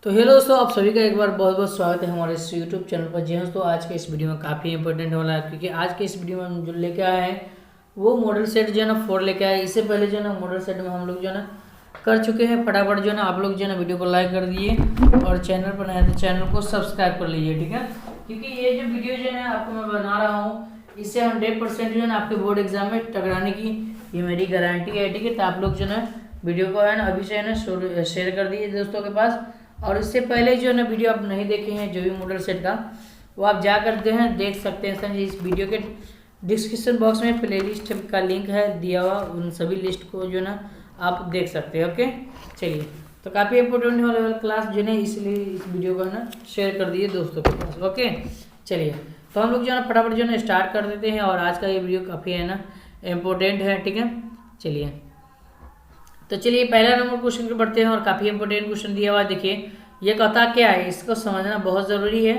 तो हेलो दोस्तों, आप सभी का एक बार बहुत बहुत स्वागत है हमारे इस यूट्यूब चैनल पर। जी हाँ दोस्तों, आज के इस वीडियो में काफ़ी इंपॉर्टेंट वाला है, क्योंकि आज के इस वीडियो में हम जो लेके आए हैं वो मॉडल सेट जो है ना 4 लेके आए। इससे पहले जो है ना मॉडल सेट में हम लोग जो है ना कर चुके हैं। फटाफट जो है ना आप लोग जो है ना वीडियो को लाइक कर दिए और चैनल पर नए तो चैनल को सब्सक्राइब कर लीजिए, ठीक है। क्योंकि ये जो वीडियो जो है ना आपको मैं बना रहा हूँ, इससे 100% जो है ना आपके बोर्ड एग्जाम में टकराने की ये मेरी गारंटी है, ठीक है। तो आप लोग जो है ना वीडियो को है ना अभी से है ना शेयर कर दीजिए दोस्तों के पास। और इससे पहले जो है ना वीडियो आप नहीं देखे हैं जो भी मॉडल सेट का, वो आप जा करते हैं देख सकते हैं। समझिए इस वीडियो के डिस्क्रिप्शन बॉक्स में प्लेलिस्ट का लिंक है दिया हुआ, उन सभी लिस्ट को जो है ना आप देख सकते हैं। ओके, चलिए। तो काफ़ी इंपॉर्टेंट वाला क्लास जो है इसलिए इस वीडियो को है ना शेयर कर दिए दोस्तों के पास। ओके, चलिए। तो हम लोग जो है ना फटाफट जो है ना स्टार्ट कर देते हैं। और आज का ये वीडियो काफ़ी है ना इम्पोर्टेंट है, ठीक है। चलिए, तो चलिए पहला नंबर क्वेश्चन को बढ़ते हैं और काफ़ी इंपॉर्टेंट क्वेश्चन दिया हुआ है। देखिए ये कहता क्या है, इसको समझना बहुत ज़रूरी है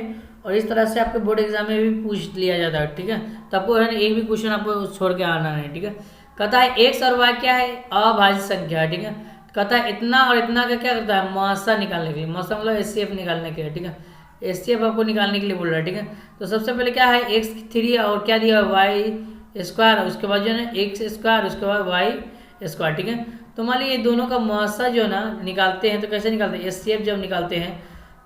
और इस तरह से आपके बोर्ड एग्जाम में भी पूछ लिया जाता है, ठीक है। तो आपको है ना एक भी क्वेश्चन आपको छोड़ के आना है, ठीक है। कहता है एक्स और वाई क्या है, अभाज्य संख्या है, ठीक है। कहता है इतना और इतना का क्या करता है, मासा निकालने के लिए, मासा मतलब एचसीएफ निकालने के लिए, ठीक है। एचसीएफ आपको निकालने के लिए बोल रहा है, ठीक है। तो सबसे पहले क्या है, एक्स 3 और क्या दिया वाई स्क्वायर, उसके बाद जो है ना एक्स स्क्वायर, उसके बाद वाई स्क्वायर, ठीक है। तो मान लीजिए दोनों का मुआवजा जो है ना निकालते हैं, तो कैसे निकालते हैं, एचसीएफ जब निकालते हैं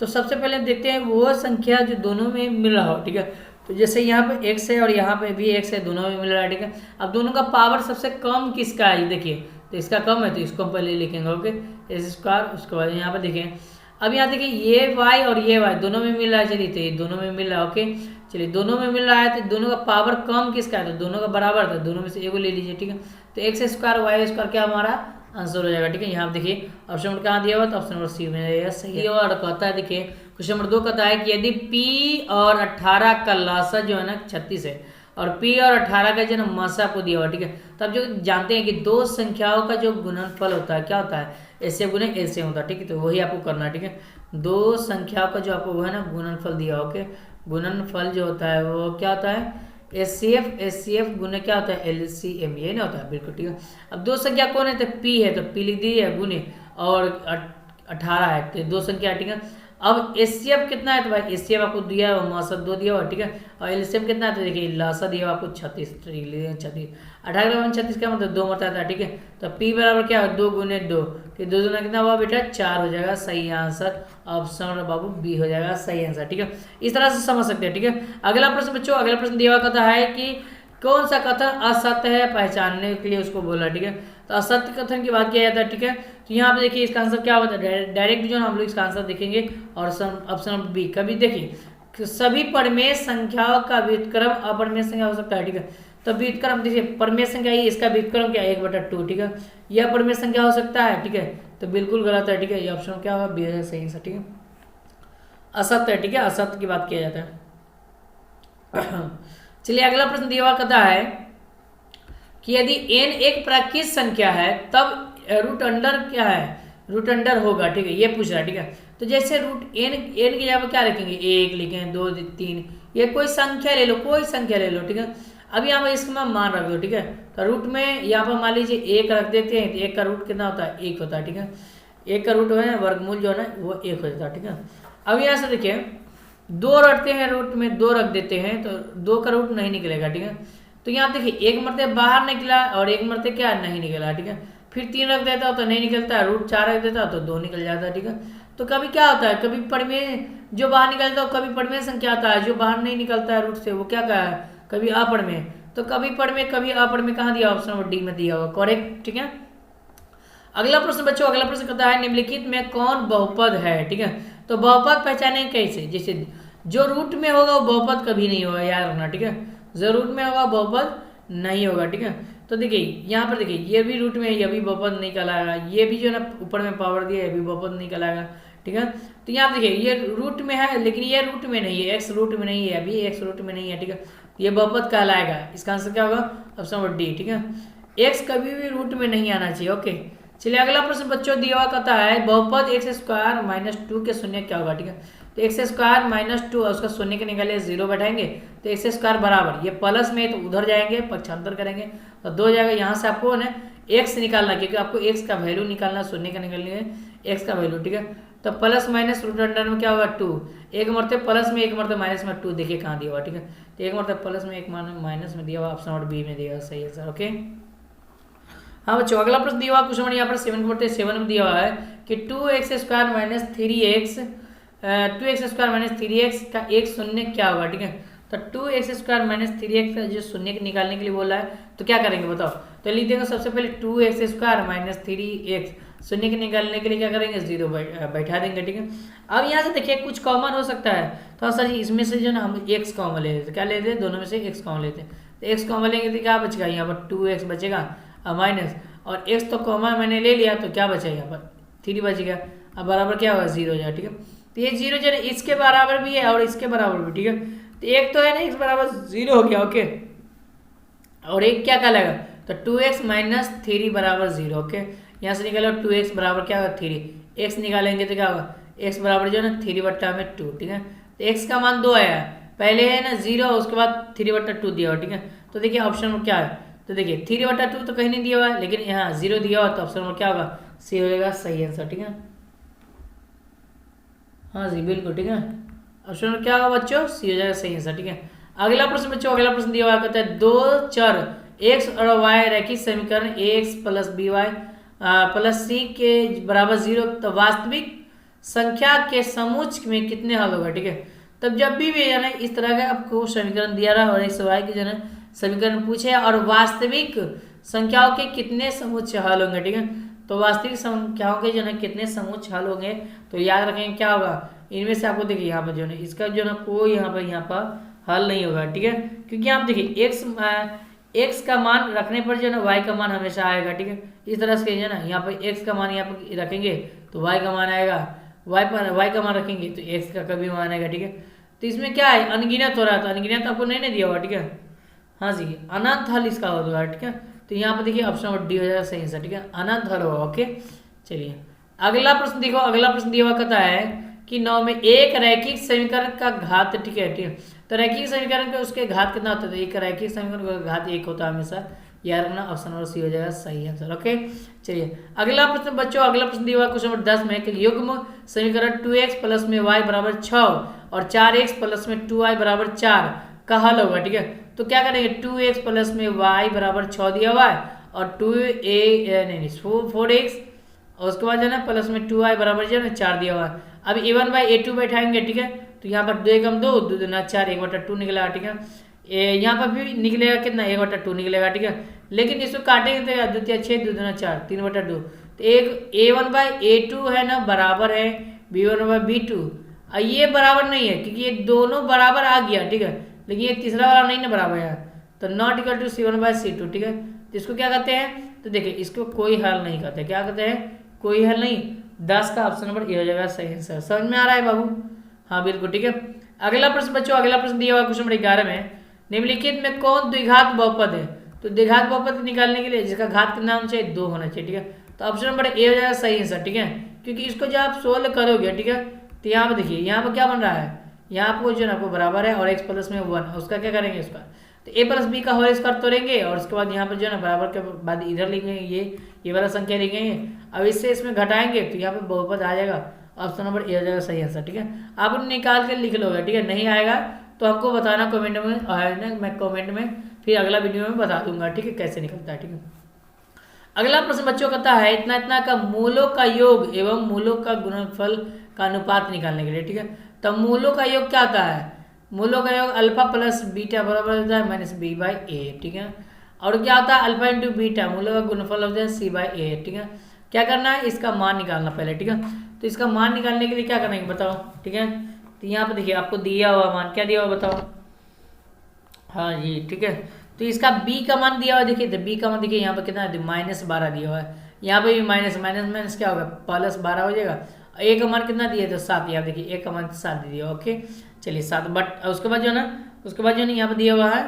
तो सबसे पहले देखते हैं वो संख्या जो दोनों में मिल रहा हो, ठीक है। तो जैसे यहाँ पे एक्स है और यहाँ पे भी एक्स है, दोनों में मिल रहा है, ठीक है। अब दोनों का पावर सबसे कम किसका है, देखिए। तो इसका कम है तो इसको हम पहले लिखेंगे, ओके, एस स्क्वायर। उसके बाद यहाँ पे देखें, अब यहाँ देखिए ये वाई और ये वाई दोनों में मिल रहा है, चलिए तो ये दोनों में मिल रहा है, ओके। चलिए दोनों में मिल रहा है तो दोनों का पावर कम किसका है, तो दोनों का बराबर था, दोनों में से एगो ले लीजिए, ठीक है। तो एक्स स्क्वायर वाई स्क्वायर क्या हमारा आंसर हो जाएगा, ठीक है। यहाँ देखिए ऑप्शन नंबर कहाँ दिया हुआ, तो ऑप्शन नंबर सी में रहेगा, सही है। और कहता है देखिए क्वेश्चन नंबर 2 कहता है कि यदि P और 18 का लासा जो है ना 36 है और P और 18 का जो है ना मासा आपको दिया हुआ, ठीक है। तो आप जो जानते हैं कि दो संख्याओं का जो गुणनफल होता है क्या होता है, ऐसे गुने ऐसे होता है, ठीक है। तो वही आपको करना है, ठीक है। दो संख्याओं का जो आपको वो है ना गुणनफल दिया, ओके। गुणनफल जो होता है वो क्या होता है, एचसीएफ गुने क्या होता है, एलसीएम, ये ना होता है, बिल्कुल ठीक है। अब दो संख्या कौन है, तो पी है, तो पी लिख दीजिए गुने और 18 है, तो दो संख्या, ठीक है। अब एचसीएफ कितना है, तो भाई एचसीएफ आपको दिया है मासा 2 दिया हुआ, ठीक है। और एलसीएम कितना है, तो देखिए लासा दिया हुआ आपको 36, 36 18 36 का मतलब 2 मरता था, ठीक है। तो पी बराबर क्या है, 2 गुने 2, कि 2 दूना कितना हुआ बेटा 4 हो जाएगा, सही आंसर ऑप्शन बाबू बी हो जाएगा सही आंसर, ठीक है। इस तरह से समझ सकते हैं, ठीक है। अगला प्रश्न बच्चों, अगला प्रश्न दिया हुआ कहता है कि कौन सा कथन असत्य है पहचानने के लिए उसको बोला, ठीक है। तो असत्य कथन की बात किया जाता है, ठीक है। तो यहाँ पे देखिए इसका आंसर क्या होता है, डायरेक्ट जो हम लोग इसका आंसर देखेंगे। और ऑप्शन नंबर बी कभी देखिए सभी परमेय संख्याओं का व्युत्क्रम अपरमेय संख्या हो सकता है, ठीक है। तो व्युत्क्रम देखिए परमेय संख्या ही, इसका व्युत्क्रम क्या है 1/2, ठीक है। यह परमेय संख्या हो सकता है, ठीक है। तो बिल्कुल गलत है, ठीक है। ये ऑप्शन क्या होगा, बी है सही आंसर, ठीक है। असत्य है, ठीक है, असत्य की बात किया जाता है। चलिए अगला प्रश्न दिया हुआ कहता है कि यदि n एक प्राकृत संख्या है तब रूट अंडर क्या है, रूट अंडर होगा, ठीक है। ये पूछ रहा है, ठीक है। तो जैसे रूट n की जगह पर क्या रखेंगे, 1 लिखें, 2 3, ये कोई संख्या ले लो, कोई संख्या ले लो, ठीक है। अब यहाँ पर इसका मान रख दो, ठीक है। तो रूट में यहाँ पर मान लीजिए 1 रख देते हैं, तो 1 का रूट कितना होता है, 1 होता है, ठीक है। 1 का रूट है वर्गमूल जो है ना वो 1 हो जाता है, ठीक है। अब यहाँ से देखिए 2 रखते हैं, रूट में 2 रख देते हैं तो 2 का रूट नहीं निकलेगा, ठीक है। तो यहाँ देखिए एक मरते बाहर निकला और एक मरते क्या नहीं निकला, ठीक है। फिर 3 रख देता हो तो नहीं निकलता है, रूट 4 रख देता हो तो 2 निकल जाता है, ठीक है। तो कभी क्या होता है, कभी परमेय जो बाहर निकलता है कभी परमेय संख्या आता है, जो बाहर नहीं निकलता है रूट से वो क्या कहा है, कभी अपरमेय। तो कभी परमेय कभी अपरमेय कहाँ दिया, ऑप्शन नंबर डी में दिया हुआ, करेक्ट, ठीक है। अगला प्रश्न बच्चों, अगला प्रश्न कहता है निम्नलिखित में कौन बहुपद है, ठीक है। तो बहुपद पहचाने कैसे, जैसे जो रूट में होगा वो बहुपद कभी नहीं होगा, याद रखना, ठीक है। जो रूट में होगा बहुपद नहीं होगा, ठीक है। तो देखिए यहाँ पर देखिए ये भी रूट में है, ये भी बहुपद नहीं कहलाएगा, ये भी जो है ना ऊपर में पावर दिया है ये भी बहुपद नहीं कहलाएगा, ठीक है। तो यहाँ देखिए ये रूट में है लेकिन ये रूट में नहीं है, एक्स रूट में नहीं है, अभी एक्स रूट में नहीं है, ठीक है। ये बहुपद कहलाएगा, इसका आंसर क्या होगा, ऑप्शन नंबर डी, ठीक है। एक्स कभी भी रूट में नहीं आना चाहिए, ओके। चलिए अगला प्रश्न बच्चों दिया हुआ कहता है बहुपद एक्स स्क्वायर माइनस 2 के शून्य क्या होगा, ठीक है। तो एक्स स्क्वायर माइनस 2 उसका शून्य के निकाले 0 बैठाएंगे तो एक्स स्क्वायर बराबर, ये प्लस में तो उधर जाएंगे पक्षांतर करेंगे तो 2 जाएगा। यहाँ से आपको ना एक्स निकालना, क्योंकि आपको एक्स का वैल्यू निकालना, शून्य का निकालने एक्स का वैल्यू, ठीक है। तो प्लस माइनस रूट अंडर में क्या होगा 2, एक मरतबे प्लस में एक मरतबे माइनस में 2 देखिए कहाँ दिया हुआ, ठीक है। तो एक मरतबे प्लस में एक माइनस में दिया हुआ, ऑप्शन नंबर बी में दिया हुआ, सही है सर। ओके हाँ बच्चों अगला प्रश्न दिया हुआ क्वेश्चन यहाँ पर 7 में दिया हुआ है कि 2x² minus 3x 2x² minus 3x का एक शून्य क्या होगा, ठीक है। तो 2x² माइनस 3x का जो शून्य निकालने के लिए बोला है तो क्या करेंगे बताओ। तो लिख देंगे सबसे पहले 2x² माइनस 3x शून्य के निकालने के लिए क्या करेंगे 0 बैठा देंगे, ठीक है। अब यहाँ से देखिए कुछ कॉमन हो सकता है तो सर इसमें से जो ना हम x कॉमन ले लेते, क्या लेते हैं दोनों में से x कॉमन लेते हैं। तो x कॉमन लेंगे तो क्या बचेगा यहाँ पर 2x बचेगा माइनस, और x तो कॉमन मैंने ले लिया तो क्या बचेगा यहाँ पर 3 बच गया। अब बराबर क्या होगा 0 हो जाए, ठीक है। तो ये 0 जो है इसके बराबर भी है और इसके बराबर भी, ठीक है। तो एक तो है ना x बराबर 0 हो गया, ओके, और एक क्या कहलाएगा तो 2x माइनस 3 बराबर 0, ओके। यहाँ से निकालो 2x बराबर क्या होगा 3, x निकालेंगे तो क्या होगा x बराबर जो है ना 3/2, ठीक है। तो x का मान 2 आया, पहले है ना 0 उसके बाद 3/2 दिया हुआ, ठीक है। तो देखिए ऑप्शन नंबर क्या है, तो देखिए 3/2 तो कहीं नहीं दिया हुआ है लेकिन यहाँ 0 दिया हुआ तो ऑप्शन नंबर क्या होगा सी हो जाएगा, सही आंसर, ठीक है। हाँ जी बिल्कुल, ठीक है। ऑप्शन नंबर क्या होगा बच्चों सी हो जाएगा, सही आंसर, ठीक है। अगला प्रश्न बच्चों अगला प्रश्न दिया हुआ कहता है दो चर x और y रैखिक समीकरण ax plus by plus c के बराबर 0 तो वास्तविक संख्या के समूह में कितने हल होगा, ठीक है। तब जब भी है ना इस तरह का आपको समीकरण दिया रहा और x y के जो है समीकरण पूछे और वास्तविक संख्याओं के कितने समूह हल होंगे, ठीक है। तो वास्तविक संख्याओं के जो है कितने समूह हल होंगे तो याद रखेंगे क्या होगा इनमें से आपको देखिए यहाँ पर जो है इसका जो है कोई यहाँ पर हल नहीं होगा, ठीक है। क्योंकि आप देखिए x का मान रखने पर जो है y का मान हमेशा आएगा, ठीक है। इस तरह से जो है ना यहाँ पर x का मान यहाँ पर रखेंगे तो y का मान आएगा, y का मान रखेंगे तो x का कभी मान आएगा, ठीक है। तो इसमें क्या है अनगिनत हो रहा था, अनगिनत आपको नहीं दिया हुआ, ठीक है। हाँ जी अनंत हल इसका होगा, ठीक है। तो यहाँ पर देखिए ऑप्शन नंबर डी हो जाएगा, सही आंसर, ठीक है। अनंत हल होगा, ओके। चलिए अगला प्रश्न देखो, अगला प्रश्न दिया हुआ कहता है कि 9 में एक रैखिक समीकरण का घात, ठीक है, ठीक है। तो रैखिक समीकरण का उसके घात कितना होता है, एक रैखिक समीकरण का घात 1 होता है हमेशा, याद रखना, ऑप्शन नंबर सी हो जाएगा, सही आंसर, ओके। चलिए अगला प्रश्न बच्चों अगला प्रश्न दिया हुआ क्वेश्चन नंबर 10 में कि युग्म समीकरण 2x प्लस में y बराबर 6 और 4x प्लस में 2y बराबर 4 का हल होगा, ठीक है। तो क्या करेंगे 2x प्लस में y बराबर 6 दिया हुआ है और 4x और उसके बाद जो है ना प्लस में 2y बराबर जो है ना 4 दिया हुआ है। अब a1/a2 बैठाएंगे, ठीक है। तो यहाँ पर 2 एकम 2 2 दूना 4 1/2 निकलेगा, ठीक है। यहाँ पर भी निकलेगा कितना 1/2 निकलेगा, ठीक है। लेकिन इसको काटेंगे तो 2 3 6 2 दूना 4 3/2। तो एक a1/a2 है ना बराबर है b1/b2, ये बराबर नहीं है क्योंकि ये दोनों बराबर आ गया, ठीक है। लेकिन ये तीसरा वाला नहीं ना बराबर है, तो नॉट इक्वल टू c1/c2, ठीक है। तो इसको क्या कहते हैं तो देखिए इसको कोई हल नहीं कहते, क्या कहते हैं कोई हल नहीं। 10 का ऑप्शन नंबर ए हो जाएगा, सही आंसर। समझ में आ रहा है बाबू, हाँ बिल्कुल, ठीक है। अगला प्रश्न बच्चों अगला प्रश्न दिया हुआ क्वेश्चन नंबर 11 में निम्नलिखित में कौन द्विघात बहुपद है। तो द्विघात बहुपद निकालने के लिए जिसका घात कितना होना चाहिए 2 होना चाहिए, ठीक है। तो ऑप्शन नंबर ए हो जाएगा, सही आंसर, ठीक है। क्योंकि इसको जब आप सोल्व करोगे, ठीक है, तो यहाँ पर देखिए यहाँ पर क्या बन रहा है, यहाँ पर जो है आपको बराबर है और x प्लस में 1 उसका क्या करेंगे इसका तो a प्लस बी का होल स्क्वायर तोड़ेंगे और उसके बाद यहाँ पर जो है ना बराबर के बाद इधर लिखेंगे ये वाला संख्या लिखेंगे। अब इससे इसमें घटाएंगे तो यहाँ पर बहुपद आ जाएगा, ऑप्शन नंबर ए हो जाएगा, सही आंसर, ठीक है। आप निकाल के लिख लोगे, ठीक है। नहीं आएगा तो हमको बताना कमेंट में, मैं कमेंट में फिर अगला वीडियो में बता दूंगा, ठीक है, कैसे निकलता है, ठीक है। अगला प्रश्न बच्चों कहता है इतना इतना का मूलों का योग एवं मूलों का गुणनफल का अनुपात निकालने के लिए, ठीक है। तो मूलों का योग क्या होता है, मूलों का योग अल्फा प्लस बीटा बराबर होता है -b/a, ठीक है। और क्या होता है अल्फा इंटू बीटा, मूलों का गुणनफल होता है c/a, ठीक है। क्या करना है इसका मान निकालना पहले, ठीक है। तो इसका मान निकालने के लिए क्या करेंगे बताओ, ठीक है। तो यहाँ पे देखिए आपको दिया हुआ मान क्या दिया हुआ बताओ, हाँ जी, ठीक है। तो इसका b का मान दिया हुआ देखिए, तो b का मान देखिए यहाँ पर कितना है -12 दिया हुआ है, यहाँ पे भी माइनस माइनस क्या होगा +12 हो जाएगा। a का मान कितना दिया तो 7, यहाँ देखिए a का मान 7 दिया, ओके। चलिए 7 बट उसके बाद जो है ना उसके बाद जो है यहाँ पर दिया हुआ है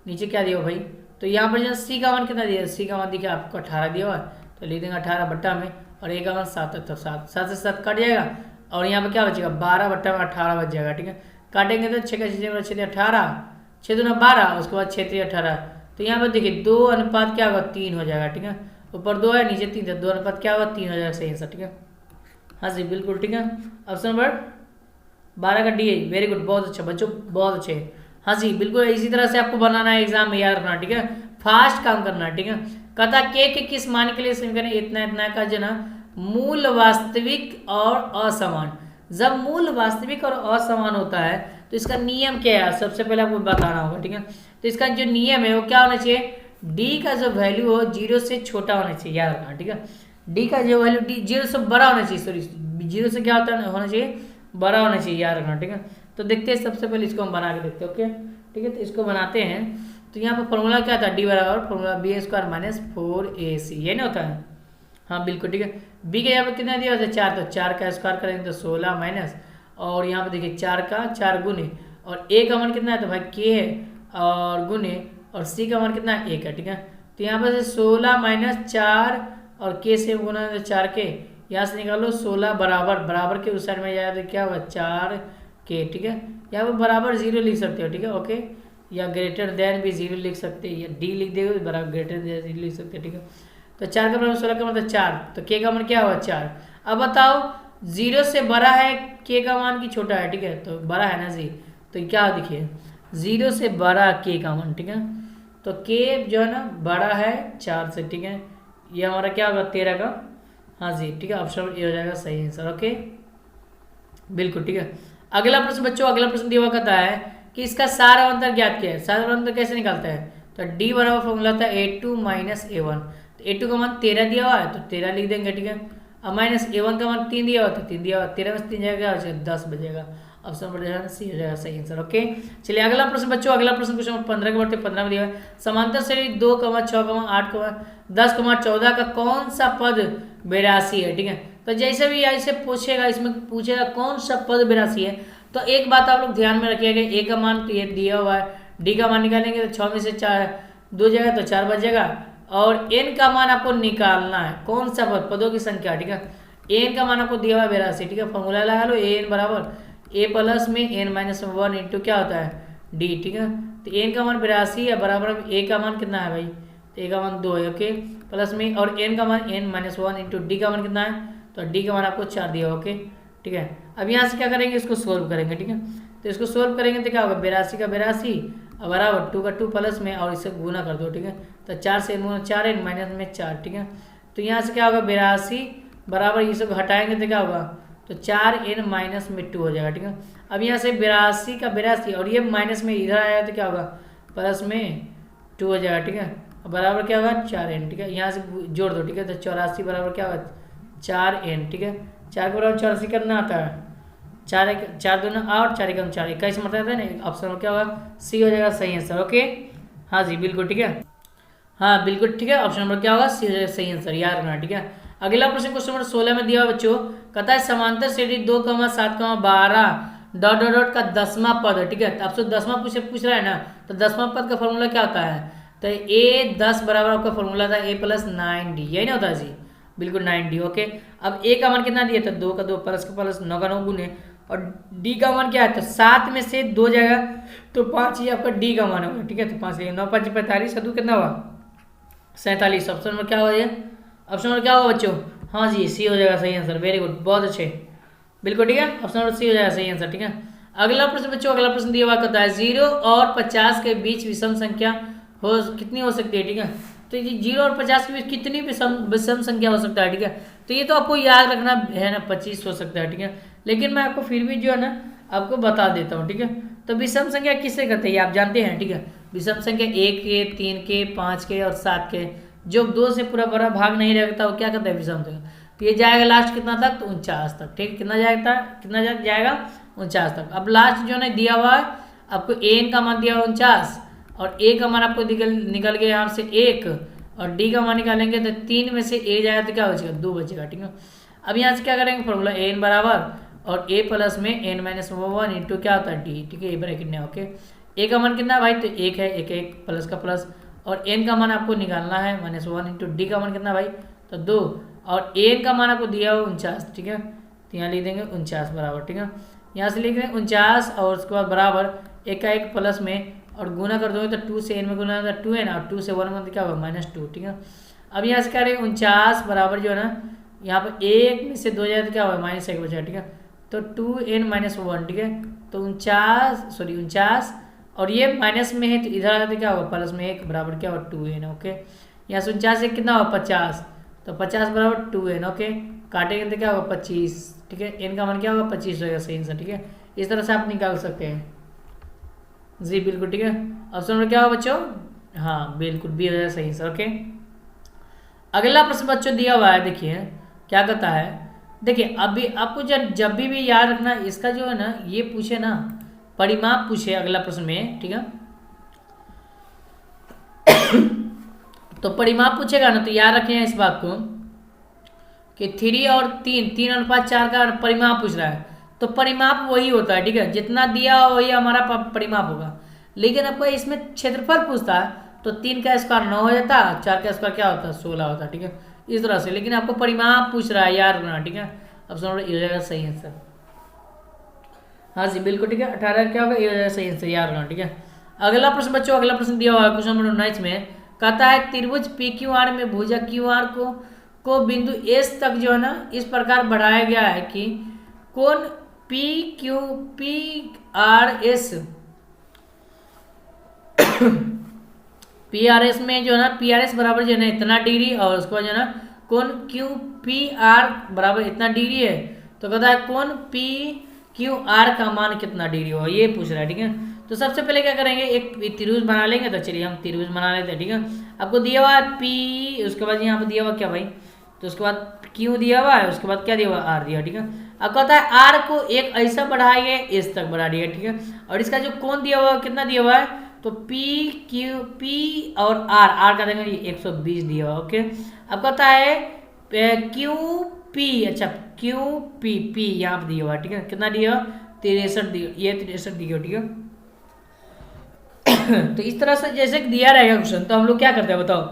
नीचे क्या दिया हुआ भाई, तो यहाँ पर जो है c का मान कितना दिया है, c का मान देखिए आपको 18 दिया हुआ है, तो लिख देंगे 18 बट्टा में और a का मान 7 है तो 7 से 7 कट जाएगा और यहाँ पर क्या बचेगा 12 बट्टा में 18 बच जाएगा, ठीक है। काटेंगे तो 6 का 6 18 6 दूना 12 उसके बाद 6 18, तो यहाँ पर देखिए 2 अनुपात क्या होगा 3 हो जाएगा, ठीक है। ऊपर 2 है नीचे 3 है, 2 अनुपात क्या होगा 3 हो जाएगा, सही आंसर, ठीक है। हाँ जी बिल्कुल ठीक है। ऑप्शन नंबर 12 का डी है, वेरी गुड, बहुत अच्छा बच्चों, बहुत अच्छे। हाँ जी बिल्कुल इसी तरह से आपको बनाना है, एग्जाम में याद रखना, ठीक है, फास्ट काम करना, ठीक है। कहता के किस मान के लिए समीकरण इतना इतना का जो ना मूल वास्तविक और असमान, जब मूल वास्तविक और असमान होता है तो इसका नियम क्या है सबसे पहले आपको बताना होगा, ठीक है। तो इसका जो नियम है वो क्या होना चाहिए, डी का जो वैल्यू हो 0 से छोटा होना चाहिए, याद रखना, ठीक है। डी का जो वैल्यू डी 0 से बड़ा होना चाहिए, सॉरी 0 से क्या होना चाहिए, बड़ा होना चाहिए, याद रखना, ठीक है। तो देखते हैं सबसे पहले इसको हम बना के देखते हैं, ओके ठीक है। तो इसको बनाते हैं, तो यहाँ पर फॉर्मूला क्या था, डी बराबर formula B square minus 4ac, ये ना होता है, हाँ बिल्कुल ठीक है। बी के यहाँ पर कितना दिया होता है 4, तो 4 का स्क्वायर करेंगे तो 16 माइनस, और यहाँ पर देखिए 4 का 4 गुने, और ए का मान कितना है तो भाई के है, और गुने, और सी का मान कितना है 1 है, ठीक है। तो यहाँ पर से 16 माइनस 4 और के से गुना तो 4 के, यहाँ से निकालो 16 बराबर, बराबर के उस साइड में जाए तो क्या होगा 4 के, ठीक है। यहाँ पर बराबर 0 लिख सकते हो, ठीक है, ओके, या ग्रेटर देन भी 0 लिख सकते हैं, या डी लिख देगा बराबर ग्रेटर देन 0 लिख सकते हैं, ठीक है। तो 4 का बराबर 16 का मतलब 4, तो के का मान क्या होगा 4। अब बताओ 0 से बड़ा है के का मान की छोटा है, ठीक है, तो बड़ा है ना जी, तो क्या देखिए 0 से बड़ा के का मान, ठीक है, तो के जो है ना बड़ा है 4 से, ठीक है। ये हमारा क्या होगा 13 का, हाँ जी ठीक है, ऑप्शन ये हो जाएगा सही आंसर, ओके बिल्कुल ठीक है। अगला प्रश्न बच्चों, अगला प्रश्न दिया हुआ कहता है कि इसका सार अंतर ज्ञात किया है, सार अंतर कैसे निकालता है, तो डी बराबर फॉर्मूला था a2 माइनस a1, तो a2 का मान 13 दिया हुआ है तो 13 लिख देंगे, ठीक है। अब माइनस a1 का मान 3 दिया हुआ तो 3 दिया हुआ, 13 में से 3 जाएगा 10 बचेगा, ऑप्शन नंबर सी हो जाएगा सही आंसर, ओके। चलिए अगला प्रश्न बच्चों, अगला प्रश्न क्वेश्चन नंबर 15 के बढ़ते 15 में दिया है, समांतर श्रेणी 2, 6, 8, 10, 14 का कौन सा पद 82 है, ठीक है। तो जैसे भी ऐसे पूछेगा, इसमें पूछेगा कौन सा पद 82 है, तो एक बात आप लोग ध्यान में रखिएगा, ए का मान तो ये दिया हुआ है, डी का मान निकालेंगे तो 6 में से 4 2 जाएगा तो 4 बच जाएगा, और एन का मान आपको निकालना है, कौन सा पद, पदों की संख्या, ठीक है। एन का मान आपको दिया हुआ है 82, ठीक है, फॉर्मूला लगा लो, एन बराबर ए प्लस में एन माइनस 1 इंटू क्या होता है डी, ठीक है। तो एन का मान 82 है, बराबर ए का मान कितना है भाई, तो ए का मान 2 है, ओके, प्लस में, और एन का मान एन माइनस 1 इंटू डी का मान कितना है, तो डी का मान आपको 4 दिया, ओके ठीक है। अब यहाँ से क्या करेंगे, इसको सोल्व करेंगे, ठीक है। तो इसको सोल्व करेंगे तो क्या होगा 82 का 82 और बराबर 2 का 2 प्लस में, और इसे गुना कर दो, ठीक है। तो 4 से 4 एन माइनस में 4, ठीक है। तो यहाँ से क्या होगा 82 बराबर ये सब हटाएंगे तो क्या होगा, तो 4 एन माइनस में 2 हो जाएगा, ठीक है। अब यहाँ से 82 का 82 और ये माइनस में इधर आया तो क्या होगा प्लस में 2 हो जाएगा, ठीक है। बराबर क्या होगा 4 एन, ठीक है, यहाँ से जोड़ दो, ठीक है। तो 84 बराबर क्या होगा 4 एन, ठीक है। 4 के बराबर 84 करना आता है, 4 दूना 8, 4 एकम 4, 21 मतलब है ना, ऑप्शन में क्या होगा सी हो जाएगा सही आंसर, ओके हाँ जी बिल्कुल ठीक है, हाँ बिल्कुल ठीक है, ऑप्शन नंबर क्या होगा सी हो जाएगा सही आंसर, याद रखना, ठीक है। अगला प्रश्न क्वेश्चन नंबर 16 में दिया हुआ बच्चों, कहता है समांतर श्रेणी 2, 7, 12 डॉट डॉट डॉट का 10वां पद है, ठीक है। तो आपसे 10वां पूछ रहा है ना, तो 10वां पद का फॉर्मूला क्या होता है, तो ए 10 बराबर आपका फॉर्मूला था ए प्लस 9d, यही ना होता है जी, बिल्कुल 9d, ओके। अब ए का मान कितना दिया था 2 का 2 प्लस का प्लस 9 का 9 गुने, और डी का मान क्या है, तो 7 में से 2 जाएगा तो 5 ही आपका डी का मान होगा, ठीक है। तो 5 लिखे 9 5 45 का 2 कितना हुआ 47, ऑप्शन नंबर क्या हुआ ये, ऑप्शन नंबर क्या होगा बच्चों, हाँ जी सी हो जाएगा सही आंसर, वेरी गुड बहुत अच्छे, बिल्कुल ठीक है, ऑप्शन नंबर सी हो जाएगा सही आंसर, ठीक है। अगला प्रश्न बच्चों, अगला प्रश्न दिया हुआ कहता है 0 और 50 के बीच विषम संख्या कितनी हो सकती है, ठीक है। तो ये 0 और 50 के बीच कितनी विषम संख्या हो सकता है, ठीक है। तो ये तो आपको याद रखना है ना 25 हो सकता है, ठीक है। लेकिन मैं आपको फिर भी जो है ना आपको बता देता हूँ, ठीक है। तो विषम संख्या किससे करते हैं आप जानते हैं, ठीक है। विषम संख्या 1 के 3 के 5 के और 7 के, जो 2 से पूरा बड़ा भाग नहीं रखता वो क्या करता है विषम संख्या, तो ये जाएगा लास्ट कितना तक, तो 49 तक, ठीक, कितना जाएगा 49 तक। अब लास्ट जो है दिया हुआ है आपको एन का मान दिया हुआ 49, और ए का मान आपको निकल गया यहाँ से 1, और डी का मान निकालेंगे तो 3 में से ए जाएगा तो क्या बचेगा 2 बचेगा, ठीक है। अब यहाँ से क्या करेंगे फॉर्मूला एन बराबर और ए प्लस में एन माइनस 1 इंटू क्या होता है डी, ठीक है, ये ब्रैकेट में, ओके। ए का मान कितना है भाई, तो 1 है, 1 प्लस का प्लस, और एन का मान आपको निकालना है -1 इंटू डी का मान कितना भाई, तो 2, और एन का मान आपको दिया हुआ 49, ठीक है। तो यहाँ लिख देंगे 49 बराबर, ठीक है, यहाँ से लिख देंगे 49 और उसके बाद बराबर 1 का 1 प्लस में, और गुना कर दोगे तो 2 से एन में गुना होता है 2 है ना, और 2 से 1 में क्या होगा -2, ठीक है। अब यहाँ से क्या रहे 49 बराबर जो है ना यहाँ पर एक में से 2 जाए तो क्या होगा, -1 बचा, ठीक है। तो 2n-1, ठीक है। तो 49 और ये माइनस में है तो इधर आते क्या होगा, प्लस में 1 बराबर क्या होगा 2n, ओके। यहाँ से 49 से कितना होगा 50, तो 50 बराबर 2n, ओके। काटेंगे तो क्या होगा 25, ठीक है। n का मान क्या होगा 25 होगा, सही आंसर, ठीक है। इस तरह से आप निकाल सकते हैं जी, बिल्कुल, ठीक है। ऑप्शन नंबर क्या होगा बच्चों, हाँ बिल्कुल बी हो जाएगा सही आंसर, ओके। अगला प्रश्न बच्चों दिया हुआ है, देखिए क्या कहता है। देखिए अभी आपको जब भी याद रखना, इसका जो है ना ये पूछे ना परिमाप पूछे अगला प्रश्न में, ठीक है। तो परिमाप पूछेगा ना तो याद रखें इस बात को कि 3 और 3:4 का परिमाप पूछ रहा है। तो परिमाप वही होता है, ठीक है, जितना दिया वही हमारा परिमाप होगा। लेकिन आपको इसमें क्षेत्रफल पूछता है तो 3 का स्क्वायर 9 हो जाता है, 4 का स्क्वायर क्या होता है 16 होता है, ठीक है, इस तरह से। लेकिन आपको परिमाप पूछ रहा है यार रखना, ठीक है। अब सुनो ये हो जाएगा सही आंसर, हाँ जी बिल्कुल, ठीक है। 18 क्या होगा, ये हो जाएगा सही आंसर, याद रखना, ठीक है। अगला प्रश्न बच्चों, अगला प्रश्न दिया हुआ है क्वेश्चन नंबर 19 में, कहता है त्रिभुज PQR में भुजा QR को बिंदु S तक जो है ना इस प्रकार बढ़ाया गया है कि कोण PRS में जो है ना PRS बराबर जो है ना इतना डिग्री, और उसके बाद जो है ना कोण QPR बराबर इतना डिग्री है। तो कहता है कोण PQR का मान कितना डिग्री हो, ये पूछ रहा है, ठीक है। तो सबसे पहले क्या करेंगे, एक त्रिभुज बना लेंगे। तो चलिए हम त्रिभुज बना लेते हैं, ठीक है। आपको दिया हुआ है P, उसके बाद यहाँ पर दिया हुआ क्या भाई, तो उसके बाद Q दिया हुआ है, उसके बाद क्या दिया हुआ R दिया, ठीक है। अब कहता है R को एक ऐसा बढ़ाइए S तक बढ़ा दिया, ठीक है। और इसका जो कोण दिया हुआ है कितना दिया हुआ है, तो P और R का देंगे 120 दिया हुआ, ओके। अब कहता है QP, अच्छा QP यहाँ पर दिया हुआ, ठीक है, कितना दिया 63 दिया, ये 63 दिया, ठीक है। तो इस तरह से जैसे दिया रहेगा क्वेश्चन तो हम लोग क्या करते हैं बताओ,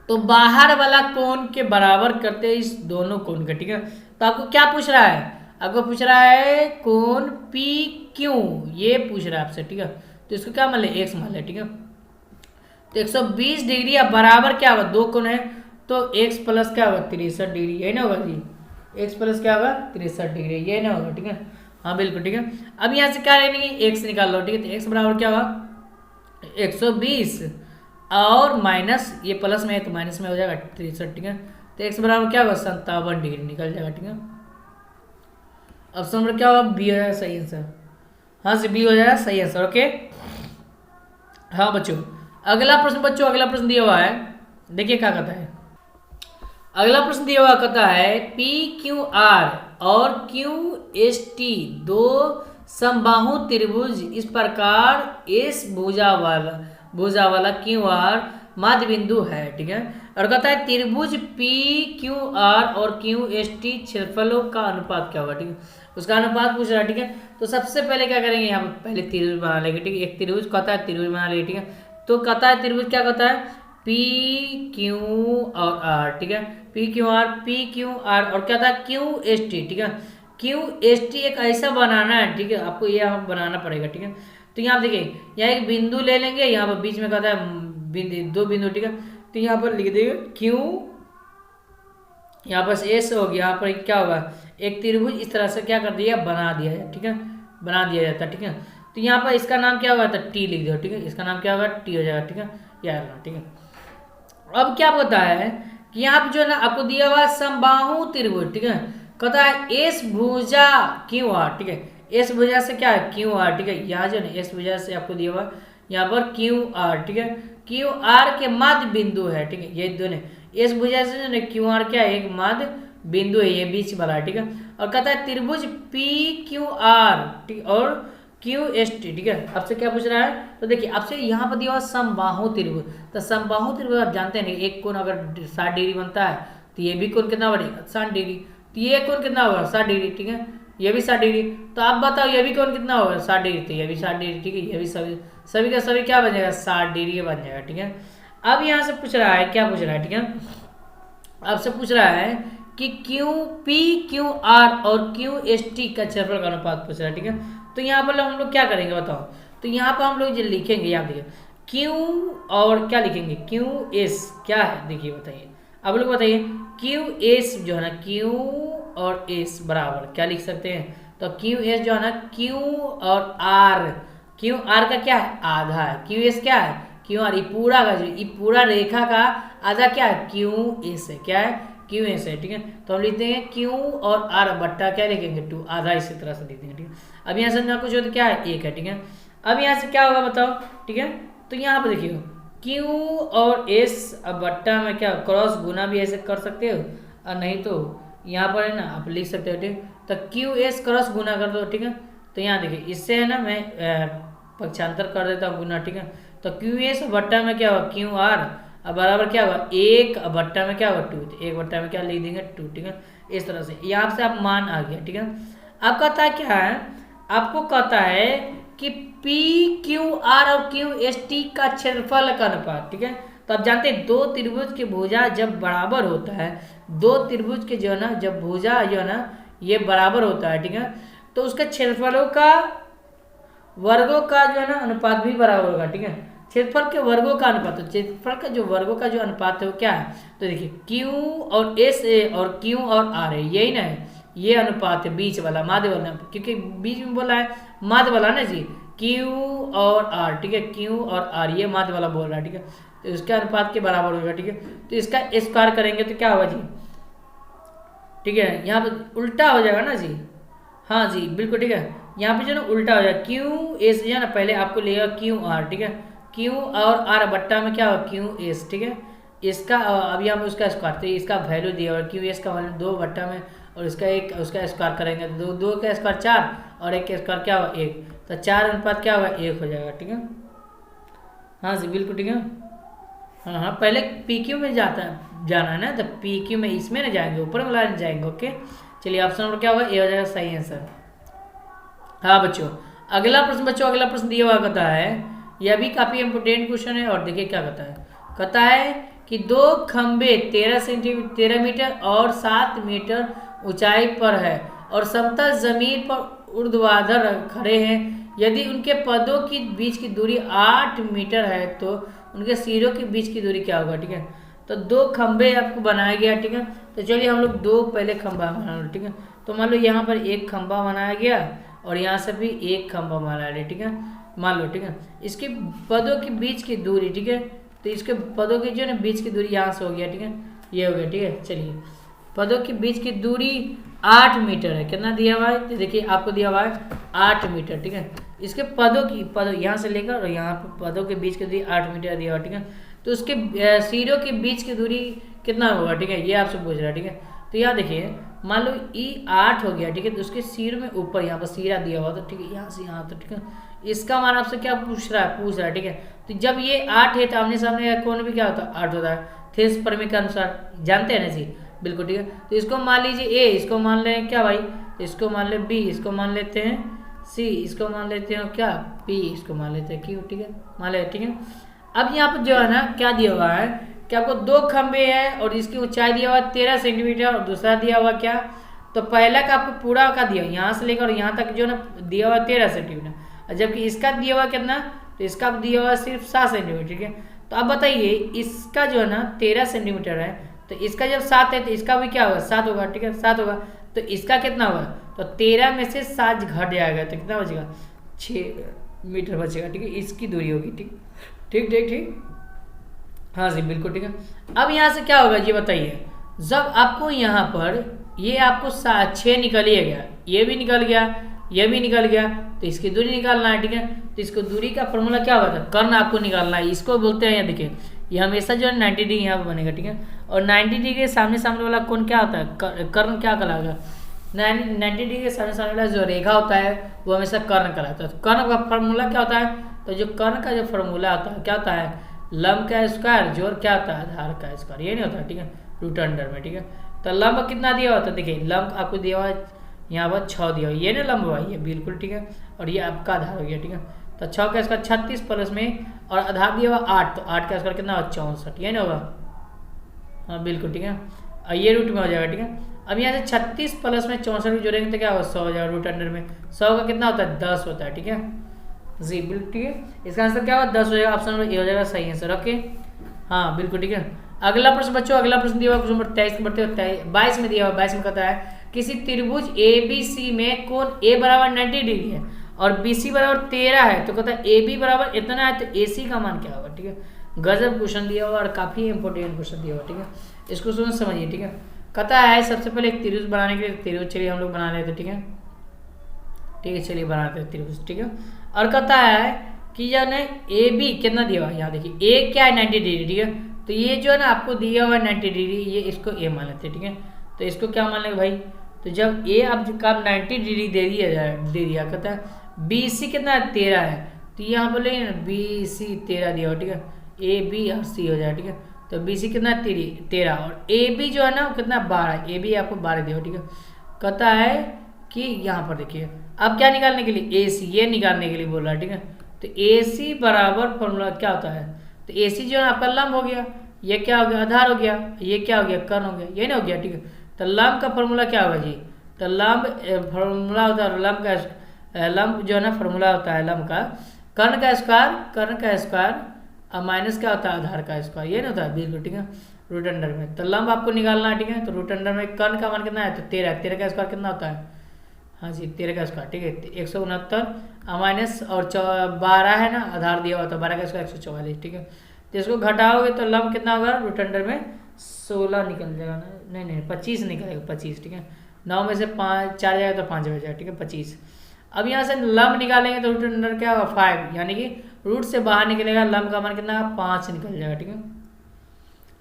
तो बाहर वाला कोण के बराबर करते हैं इस दोनों कोण का, ठीक है। तो आपको क्या पूछ रहा है, आपको पूछ रहा है कोण PQ, ये पूछ रहा है आपसे, ठीक है। तो इसको क्या मान ले, x मान ले, ठीक है। तो 120 डिग्री अब बराबर क्या होगा, दो कोण है तो x प्लस क्या होगा 63 डिग्री, यही ना होगा जी, x प्लस क्या होगा 63 डिग्री, ये ना होगा, ठीक है, हाँ बिल्कुल, ठीक है। अब यहाँ से क्या लेंगे, x निकाल लो, ठीक है। तो x बराबर क्या होगा 120 और माइनस ये प्लस में है तो माइनस में हो जाएगा 63, ठीक है। तो x बराबर क्या होगा 57 डिग्री निकल जाएगा, ठीक है। ऑप्शन नंबर क्या होगा, बी हो जाएगा सही आंसर, हाँ जी बी हो जाएगा सही आंसर, ओके। हाँ बच्चों अगला प्रश्न, बच्चों अगला प्रश्न दिया हुआ है, देखिए क्या कहता है। अगला प्रश्न दिया हुआ कहता है PQR और QST दो समबाहु त्रिभुज इस प्रकार S भुजा वाला QR मध्य बिंदु है, ठीक है। और कहता है त्रिभुज PQR और QST क्षेत्रफलों का अनुपात क्या होगा, ठीक है, उसका अनुपात पूछ रहा है, ठीक है। तो सबसे पहले क्या करेंगे, यहाँ पर पहले त्रिभुज बना लेंगे, ठीक है। एक त्रिभुज कहता है त्रिभुज बना लेंगे, ठीक है। तो कहता है त्रिभुज क्या कहता है PQ और R, ठीक है, PQR और क्या था QST, ठीक है। QST एक ऐसा बनाना है, ठीक है, आपको ये बनाना पड़ेगा, ठीक है। तो यहाँ देखिए यहाँ एक बिंदु ले लेंगे, यहाँ पर बीच में कहता है दो बिंदु, ठीक है। तो यहाँ पर लिख देंगे Q, यहाँ पर S हो गया, यहाँ पर क्या होगा एक त्रिभुज इस तरह से क्या कर दिया बना दिया जाए, ठीक है, बना दिया जाता है, ठीक है। तो यहाँ पर इसका नाम क्या होगा, T लिख दो, ठीक है, इसका नाम क्या होगा T हो जाएगा, ठीक है, यार ठीक है। अब क्या पता है कि यहाँ पर जो है ना आपको दिया हुआ समबाहु त्रिभुज, ठीक है, कहता है S भुजा QR, ठीक है, S भुजा से क्या है QR, ठीक है। यहाँ जो है S भुजा से आपको दिया हुआ यहाँ पर QR, ठीक है, QR के मध्य बिंदु है, ठीक है, ये दोनों S भुजा से जो है QR क्या है एक मध्य बिंदु है, ये बीच वाला है, ठीक है। और कहता है त्रिभुज PQR, ठीक, और QST, ठीक है। आपसे क्या पूछ रहा है, तो देखिए आपसे यहाँ पर दिया हुआ समबाहु त्रिभुज, तो समबाहु त्रिभुज आप जानते हैं एक कोण अगर 60 डिग्री बनता है तो ये भी कोण कितना बढ़ेगा 60 डिग्री, तो ये कोण कितना होगा 60 डिग्री, ठीक है, ये भी 60 डिग्री। तो आप बताओ ये भी कोण कितना होगा 60 डिग्री, तो ये भी 60 डिग्री, ठीक है, ये भी सभी का सभी क्या बन जाएगा 60 डिग्री बन जाएगा, ठीक है। अब यहाँ से पूछ रहा है, क्या पूछ रहा है, ठीक है, आपसे पूछ रहा है कि PQR और QST का क्षेत्रफल का अनुपात पूछ रहा है, ठीक है। तो यहाँ पर हम लोग क्या करेंगे बताओ, तो यहाँ पर हम लोग जो लिखेंगे यहाँ देखिए Q और क्या लिखेंगे QS क्या है, देखिए बताइए आप लोग बताइए क्यू एस जो है ना, क्यू और एस बराबर क्या लिख सकते हैं, तो क्यू एस जो है ना क्यू और आर, क्यू आर का क्या है आधा है, क्यू एस क्या है क्यू आर, ये पूरा का जो ये पूरा रेखा का आधा क्या है क्यू एस है, क्या है क्यू एस है, ठीक है। तो हम लिखते हैं क्यू और आर बट्टा क्या लिखेंगे 2 आधा, इसी तरह से लिख देंगे, ठीक है। अब यहाँ से ना कुछ हो तो क्या है 1 है, ठीक है। अब यहाँ से क्या होगा बताओ, ठीक है। तो यहाँ पर देखिए क्यू और एस अब बट्टा में क्या क्रॉस गुना भी ऐसे कर सकते हो, और नहीं तो यहाँ पर है ना आप लिख सकते हो, ठीक। तो क्यू एस क्रॉस गुना कर दो, ठीक है। तो यहाँ देखिए इससे है ना मैं पक्षांतर कर देता हूँ गुना, ठीक है। तो क्यू एस बट्टा में क्या होगा क्यू आर, अब बराबर क्या होगा 1 बट्टा में क्या होगा 2, तो 1 बट्टा में क्या लिख देंगे 2, ठीक है। इस तरह से यहाँ से आप मान आ गया, ठीक है। अब कहता है क्या है, आपको कहता है कि पी क्यू आर और क्यू एस टी का क्षेत्रफल का अनुपात, ठीक है। तो आप जानते हैं दो त्रिभुज की भुजा जब बराबर होता है, दो त्रिभुज के जो है ना जब भुजा जो है ना ये बराबर होता है, ठीक है, तो उसके क्षेत्रफलों का वर्गों का जो है ना अनुपात भी बराबर होगा, ठीक है। क्षेत्रफल के वर्गों का अनुपात, तो क्षेत्रफल का जो वर्गों का जो अनुपात है वो क्या है, तो देखिए क्यू और एस ए और क्यू और आर है, यही ना है, ये अनुपात है बीच वाला माध्य वाला, क्योंकि बीच में बोला है माध्य वाला ना जी, क्यू और आर, ठीक है, क्यू और आर ये माध्य वाला बोल रहा है, ठीक है। तो इसका अनुपात के बराबर होगा, ठीक है। तो इसका स्क्वायर करेंगे तो क्या होगा जी, ठीक है, यहाँ पर उल्टा हो जाएगा ना जी, हाँ जी बिल्कुल, ठीक है। यहाँ पे जो ना उल्टा हो जाएगा क्यू एस जो है ना पहले आपको लेगा क्यू आर, ठीक है, क्यू और आर बट्टा में क्या होगा क्यू एस, ठीक है। इसका अभी हम उसका स्क्वायर, तो इसका वैल्यू दिया और क्यू एस का वैल्यू 2 बट्टा में, और इसका एक उसका स्क्वायर करेंगे तो 2 का स्क्वायर 4 और 1 का स्क्वायर क्या होगा 1, तो 4 अनुपात क्या होगा 1 हो जाएगा, ठीक है। हाँ जी बिल्कुल, ठीक है। हाँ हाँ पहले पी क्यू में जाना है ना, तो पी क्यू में इसमें ना जाएंगे, ऊपर वाला जाएंगे, ओके। चलिए ऑप्शन नंबर क्या होगा ए हो जाएगा सही आंसर। हाँ बच्चों अगला प्रश्न, अगला प्रश्न दिया हुआ कहता है, यह भी काफी इंपोर्टेंट क्वेश्चन है, और देखिए क्या कहता है कि 2 खंबे 13 मीटर और 7 मीटर ऊंचाई पर है और समतल जमीन पर ऊर्ध्वाधर खड़े हैं, यदि उनके पदों के बीच की दूरी 8 मीटर है तो उनके सिरों के बीच की दूरी क्या होगा, ठीक है। तो 2 खंबे आपको बनाया गया, ठीक है। तो चलिए हम लोग 2 पहले खंबा बना लो, ठीक है। तो मान लो यहाँ पर 1 खंबा बनाया गया और यहाँ से भी 1 खंबा बनाया लिया, ठीक है, मान लो, ठीक है। इसके पदों के बीच की दूरी, ठीक है, तो इसके पदों के जो है ना बीच की दूरी यहाँ से हो गया, ठीक है, ये हो गया, ठीक है। चलिए पदों के बीच की दूरी 8 मीटर है, कितना दिया हुआ है, तो देखिए आपको दिया हुआ है 8 मीटर, ठीक है। इसके पदों यहाँ से लेकर और यहाँ पर पदों के बीच की दूरी 8 मीटर दिया हुआ, ठीक है। तो उसके सिरों के बीच की दूरी कितना होगा, ठीक है, ये आपसे पूछ रहा है, ठीक है। तो यहाँ देखिए मान लो ई 8 हो गया, ठीक है, तो उसके सिर में ऊपर यहाँ पर सिरा दिया हुआ, तो ठीक है यहाँ से यहाँ, तो ठीक है इसका मान आपसे क्या पूछ रहा है, ठीक है। तो जब ये 8 है तो आमने सामने कौन भी क्या होता है 8 होता है, थेस प्रमेय के अनुसार, जानते हैं ना जी बिल्कुल, ठीक है। तो इसको मान लीजिए ए, इसको मान लें क्या भाई, तो इसको मान ले बी, इसको मान लेते हैं सी, इसको मान लेते हैं क्या पी, इसको मान लेते हैं क्यू, ठीक है, मान ले, ठीक है। अब यहाँ पर जो है ना क्या दिया हुआ है कि आपको 2 खंबे हैं और इसकी ऊंचाई दिया हुआ 13 सेंटीमीटर और दूसरा दिया हुआ क्या, तो पहला का आपको पूरा का दिया यहाँ से लेकर यहाँ तक जो ना दिया हुआ 13 सेंटीमीटर, जबकि इसका दिया हुआ कितना, तो इसका दिया हुआ सिर्फ 7 सेंटीमीटर, ठीक है। तो अब बताइए इसका जो है ना 13 सेंटीमीटर है, तो इसका जब 7 है तो इसका भी क्या होगा 7 होगा, ठीक है, 7 होगा, तो इसका कितना होगा, तो 13 में से 7 घट जाएगा, तो कितना बचेगा 6 मीटर बचेगा, ठीक है, इसकी दूरी होगी, ठीक ठीक ठीक ठीक, हाँ जी बिल्कुल, ठीक है। अब यहाँ से क्या होगा ये बताइए, जब आपको यहाँ पर ये आपको 6 निकल ही गया, ये भी निकल गया, ये भी निकल गया, तो इसकी दूरी निकालना है, ठीक है। तो इसको दूरी का फॉर्मूला क्या होगा था, कर्ण आपको निकालना है, इसको बोलते हैं, यहाँ देखिए ये हमेशा जो है 90 डिग्री यहाँ पर बनेगा, ठीक है। और 90 डिग्री के सामने सामने वाला कोण क्या होता है, कर्ण क्या कहलाएगा, 90 डिग्री के सामने सामने वाला जो रेखा होता है वो हमेशा कर्ण कहलाता है। तो कर्ण का फॉर्मूला क्या होता है, तो जो कर्ण का जो फॉर्मूला होता है क्या होता है, लंब का स्क्वायर जोड़ क्या होता है आधार का स्क्वायर, ये नहीं होता है, ठीक है, रूट अंडर में, ठीक है। तो लंब कितना दिया हुआ था, देखिए लंब आपको दिया हुआ है यहाँ पर 6 दिया हुआ, ये ना लंब हुआ ये बिल्कुल, ठीक है, और ये आपका आधार हो गया, ठीक है। तो 6 का स्क्वायर 36 प्लस में और आधार दिया हुआ 8, तो 8 का स्क्वायर कितना होगा 64, ये ना होगा, हाँ बिल्कुल, ठीक है, और ये रूट में हो जाएगा, ठीक है। अब यहाँ से 36 प्लस में 64 जोड़ेंगे तो क्या होगा 100 हो जाएगा, रूट अंडर में 100 का कितना होता है 10 होता है, ठीक है जी बिल्कुल, ठीक है। इसका आंसर क्या होगा 10 हो जाएगा, ऑप्शन नंबर ए हो जाएगा सही आंसर, ओके, हाँ बिल्कुल, ठीक है। अगला प्रश्न बच्चों, अगला प्रश्न दिया हुआ क्वेश्चन नंबर 23 बढ़ते 22 में दिया हुआ, 22 में कहता है किसी त्रिभुज ABC में कोण A बराबर 90 डिग्री है और BC बराबर 13 है, तो कहता है AB बराबर इतना है, तो AC का मान क्या होगा। ठीक है, गजब क्वेश्चन दिया हुआ और काफी इंपॉर्टेंट क्वेश्चन दिया हुआ। ठीक है, इसको समझिए। ठीक है, कहता है सबसे पहले एक त्रिभुज बनाने के लिए त्रिभुज चलिए हम लोग बना लेते। ठीक है, ठीक है, चलिए बनाते हैं त्रिभुज। ठीक है, और कहता है कि जो है AB कितना दिया हुआ है, यहाँ देखिए A क्या है 90 डिग्री। ठीक है, तो ये जो है ना आपको दिया हुआ है 90 डिग्री, ये इसको A मान लेते हैं। ठीक है, तो इसको क्या मान लेंगे भाई, तो जब A अब 90 डिग्री दे दिया कहता है BC कितना है 13 है, तो यहाँ पर लेंगे ना BC 13 दिया हुआ। ठीक है, AB और C हो जाए। ठीक है, तो BC कितना है 13 और AB जो है ना कितना 12, AB आपको 12 दिया हुआ। ठीक है, कहता है कि यहाँ पर देखिए अब क्या निकालने के लिए AC, ये निकालने के लिए बोल रहा है। ठीक है, तो AC बराबर फॉर्मूला क्या होता है, तो AC जो है आपका लंब हो गया, ये क्या हो गया आधार हो गया, ये क्या हो गया कर्ण हो गया, ये ना हो गया। ठीक है, तो लंब का फॉर्मूला क्या होगा जी, तो लंब फॉर्मूला होता है लंब जो है ना फॉर्मूला होता है लंब का कर्ण का स्क्वायर और माइनस क्या होता है आधार का स्क्वायर, ये ना होता है बिल्कुल। ठीक है, रूट अंडर में, तो लंब आपको निकालना है। ठीक है, तो रूट अंडर में कर्ण का मान कितना है, तो 13 का स्क्वायर कितना होता है, हाँ जी 13 का स्क्वायर। ठीक है, 169 माइनस और 12 है ना आधार दिया हुआ, तो 12 का स्क्वायर 144। ठीक है, तो इसको घटाओगे तो लंब कितना होगा, रूट अंडर में 16 निकल जाएगा ना, नहीं 25 निकलेगा 25। ठीक है, 9 में से 5 4 जाएगा तो 5 बच जाएगा। ठीक है, 25। अब यहाँ से लंब निकालेंगे तो रूट अंडर क्या होगा 5, यानी कि रूट से बाहर निकलेगा, लंब का मान कितना 5 निकल जाएगा। ठीक है,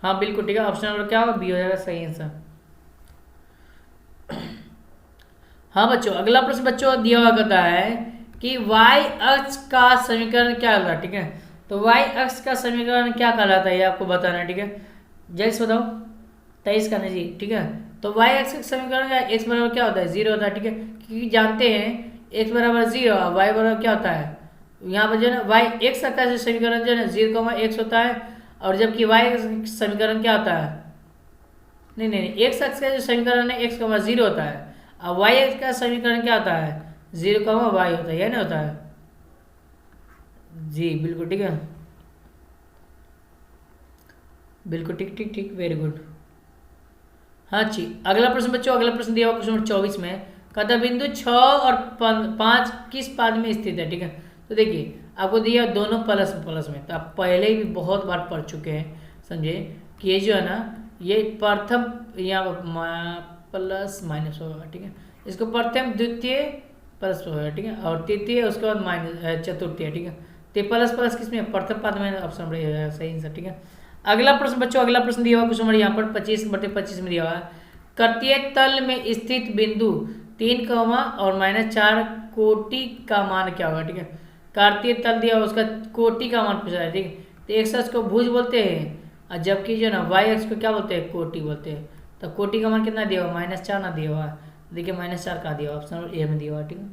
हाँ बिल्कुल। ठीक है, ऑप्शन नंबर क्या होगा, बी हो जाएगा सही आंसर। हाँ बच्चों, अगला प्रश्न बच्चों दिया हुआ कहता है कि y अक्ष का समीकरण क्या कहलाता है। ठीक है, तो y अक्ष का समीकरण क्या कहलाता है ये आपको बताना है। ठीक है, जल्दी से बताओ, 23 करना जी। ठीक है, तो y अक्ष का समीकरण का x बराबर क्या होता है 0 होता है। ठीक है, क्योंकि जानते हैं x बराबर 0 और y बराबर क्या होता है, यहाँ पर जो है ना y x का समीकरण जो है ना 0,x होता है, और जबकि y समीकरण क्या होता है, नहीं x अक्ष का जो समीकरण है x, 0 होता है, अब y अक्ष का समीकरण क्या होता है 0, y होता है, यह नहीं होता है जी बिल्कुल। ठीक है, बिल्कुल ठीक वेरी गुड। हाँ जी, अगला प्रश्न बच्चों, अगला प्रश्न दिया हुआ क्वेश्चन नंबर 24 में कहता बिंदु 6 और 5 किस पाद में स्थित है। ठीक है, तो देखिए आपको दिया दोनों प्लस में, तो आप पहले ही बहुत बार पढ़ चुके हैं, समझे कि ये जो है ना ये प्रथम यहाँ प्लस माइनस होगा। ठीक है, इसको प्रथम द्वितीय प्लस होगा। ठीक है, और तृतीय उसके बाद माइनस चतुर्थीय। ठीक है, तो प्लस किसमें प्रथम पद में, ऑप्शन नंबर हो जाएगा सही आंसर। ठीक है, अगला प्रश्न बच्चों, अगला प्रश्न दिया हुआ क्वेश्चन नंबर यहाँ पर 25 में दिया हुआ है, कर्तीय तल में स्थित बिंदु 3, और -4 कोटि का मान क्या होगा। ठीक है, कार्तीय तल दिया हुआ उसका कोटि का मान पूछा है। ठीक है, तो एक्स अक्ष को भुज बोलते हैं और जबकि जो ना वाई अक्ष को क्या बोलते हैं कोटि बोलते हैं। तो कोटि का मान कितना दिया हुआ -4 ना दिया हुआ, देखिए -4 का दिया हुआ, ऑप्शन नंबर ए में दिया हुआ। ठीक है,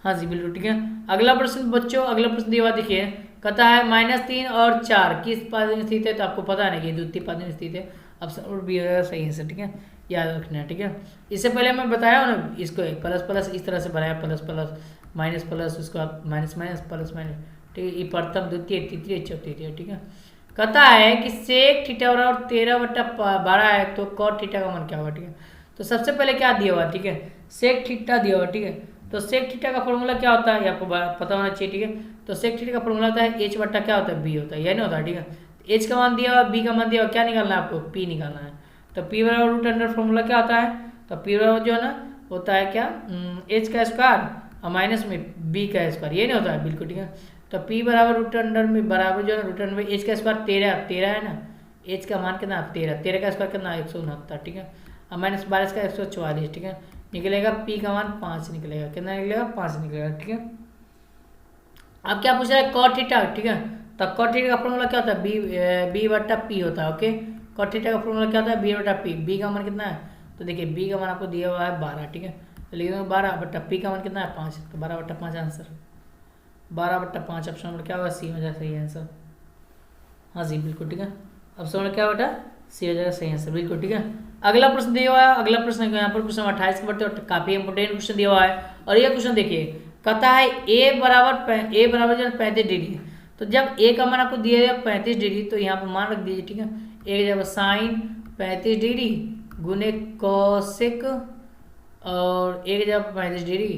हाँ जी बिल्कुल। ठीक है, अगला प्रश्न बच्चों, अगला प्रश्न दिया हुआ देखिए, कहता है -3 और 4 किस पाद में स्थित है, तो आपको पता है कि द्वितीय पाद में स्थित है, ऑप्शन नंबर बी सही है। ठीक है, याद रखना है। ठीक है, इससे पहले मैं बताया ना इसको प्लस इस तरह से बनाया, प्लस उसका माइनस प्लस माइनस। ठीक है, ये प्रथम द्वितीय तृतीय चतुर्थीय। ठीक है, कहता है कि सेक थीटा बराबर 13/12 है, तो कॉट थीटा का मान क्या होगा। ठीक है, तो सबसे पहले क्या दिया हुआ, ठीक है सेक थीटा दिया हुआ। ठीक है, तो सेक थीटा का फॉर्मूला क्या होता है ये आपको पता होना चाहिए। ठीक है, तो सेक थीटा का फॉर्मूला होता है h बट्टा क्या होता है b होता है, यह नहीं होता है। ठीक है, h का मान दिया हुआ, b का मान दिया हुआ, क्या निकालना है आपको p निकालना है। तो p बराबर रूट अंडर फॉर्मूला क्या होता है, तो p बराबर जो है ना होता है क्या h का स्क्वायर और माइनस में b का स्क्वायर, ये नहीं होता है बिल्कुल। ठीक है, तो p बराबर रूट अंडर में बराबर जो है रूट अंडर में h का स्क्वायर 13 है ना, h का मान कितना 13 का स्क्वायर कितना 169। ठीक है, और -12 का 144। ठीक है, निकलेगा p का मान 5 निकलेगा, कितना निकलेगा 5 निकलेगा। ठीक है, अब क्या पूछ रहा है कॉट थीटा। ठीक है, तो कॉट थीटा का फॉर्मूला क्या होता है b बट्टा p होता है। ओके, कॉट थीटा का फॉर्मूला क्या होता है b बट्टा p, b का मान कितना है, तो देखिए b का मान आपको दिया हुआ है 12। ठीक है, तो लिखेंगे 12 बट्टा p का मान कितना है 5, तो 12 बट्टा 5 आंसर, 12 बट्टा 5 ऑप्शन नंबर क्या होगा सी हो जाएगा सही आंसर। हाँ जी बिल्कुल। ठीक है, ऑप्शन नंबर क्या बेटा सी हो जाएगा सही आंसर बिल्कुल। ठीक है, अगला प्रश्न दिया हुआ है, अगला प्रश्न यहाँ पर क्वेश्चन 28 के बढ़ते काफी इंपोर्टेंट क्वेश्चन दिया हुआ है, और ये क्वेश्चन देखिए कहता है a बराबर जो 35 डिग्री, तो जब a का मान आपको दिया जाए 35 डिग्री, तो यहाँ पर मान रख दीजिए। ठीक है, एक जगह साइन 35 डिग्री गुने कोसेक और एक जगह 35 डिग्री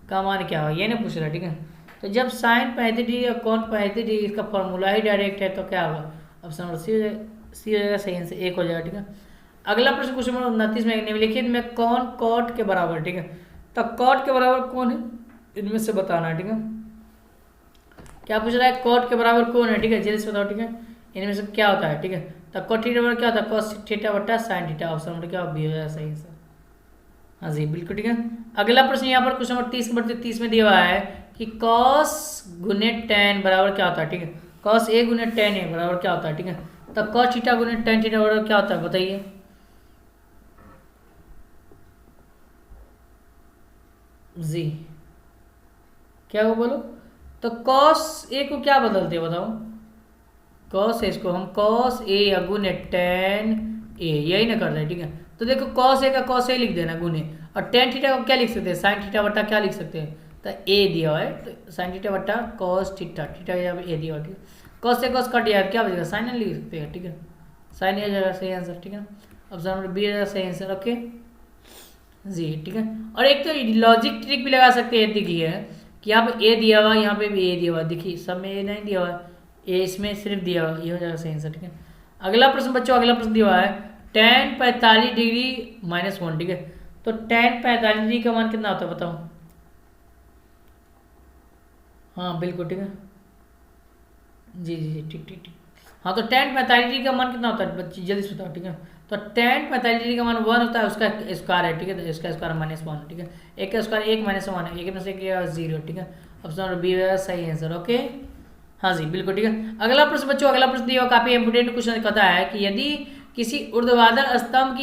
का मान क्या होगा, ये ना पूछ रहा है। ठीक है, तो जब साइन 35 डिग्री और कॉन 35 डिग्री इसका फॉर्मूला ही डायरेक्ट है तो क्या होगा, ऑप्शन नंबर सी हो जाएगा, सही आंसर 1 हो जाएगा। ठीक है, अगला प्रश्न क्वेश्चन नंबर 29 में निम्नलिखित में कौन कॉट के बराबर। ठीक है, तो कॉट के बराबर कौन है इनमें से बताना है। ठीक है, क्या पूछ रहा है, कॉट के बराबर कौन है। ठीक है, जल्दी से बताओ। ठीक है, इनमें से क्या होता है। ठीक है, तो कॉट थीटा बराबर क्या होता है, कॉस थीटा बटा साइन थीटा, ऑप्शन नंबर क्या बी हो जाएगा, सही आंसर। हाँ जी बिल्कुल। ठीक है, अगला प्रश्न यहाँ पर क्वेश्चन नंबर 30 में दिया हुआ है कि कॉस गुने टेन बराबर क्या होता है। ठीक है, कॉस ए गुने टेन ए बराबर क्या होता है। ठीक है, तो कॉस थीटा गुने टेन थीटा बराबर क्या होता है, बताइए। जी क्या वो बोलो, तो कॉस ए को क्या बदलते हैं बताओ, कॉस ए इसको हम कॉस ए या गुने टेन ए यही ना करते हैं। ठीक है, तो देखो कॉस ए का कॉस ए लिख देना गुने, और टेन थीटा को क्या लिख सकते हैं, साइन थीटा बटा क्या लिख सकते हैं, तो ए दिया हुआ है, तो साइन थीटा बटा कॉस थीटा, थीटा यहाँ पे ए दिया हुआ। ठीक है, कॉस से कॉस कट गया क्या बचेगा, साइन लिख सकते हैं। ठीक है, साइन ए जाएगा सही आंसर। ठीक है, ऑप्शन नंबर बी जाएगा सही आंसर। ओके जी ठीक है, और एक तो लॉजिक ट्रिक भी लगा सकते हैं। देखिए कि यहाँ पे ए दिया हुआ, यहाँ पे भी ए दिया हुआ, देखिए सब में ए नहीं दिया हुआ, ए इसमें सिर्फ दिया हुआ, ये हो जाएगा सही आंसर। ठीक है, अगला प्रश्न बच्चों, अगला प्रश्न दिया हुआ है टेन 45 डिग्री -1। ठीक है, तो टेन 45 डिग्री का मान कितना होता है बताओ। हाँ बिल्कुल। ठीक है, जी जी जी ठीक ठीक ठीक। हाँ, तो टेन 45 डिग्री का मान कितना होता है बच्ची, जल्दी से बताओ। ठीक है, तो टेन 45 डिग्री का मान 1 होता है, उसका स्क्वायर है। ठीक है, तो इसका स्क्वायर -1। ठीक है, एक का स्क्वायर 1 -1 है, एक में से 0। ठीक है, ऑप्शन नंबर बी सही आंसर। ओके हाँ जी बिल्कुल। ठीक है, अगला प्रश्न बच्चों, अगला प्रश्न दिया काफी इंपोर्टेंट क्वेश्चन कहता है कि यदि किसी ऊर्ध्वाधर स्तंभ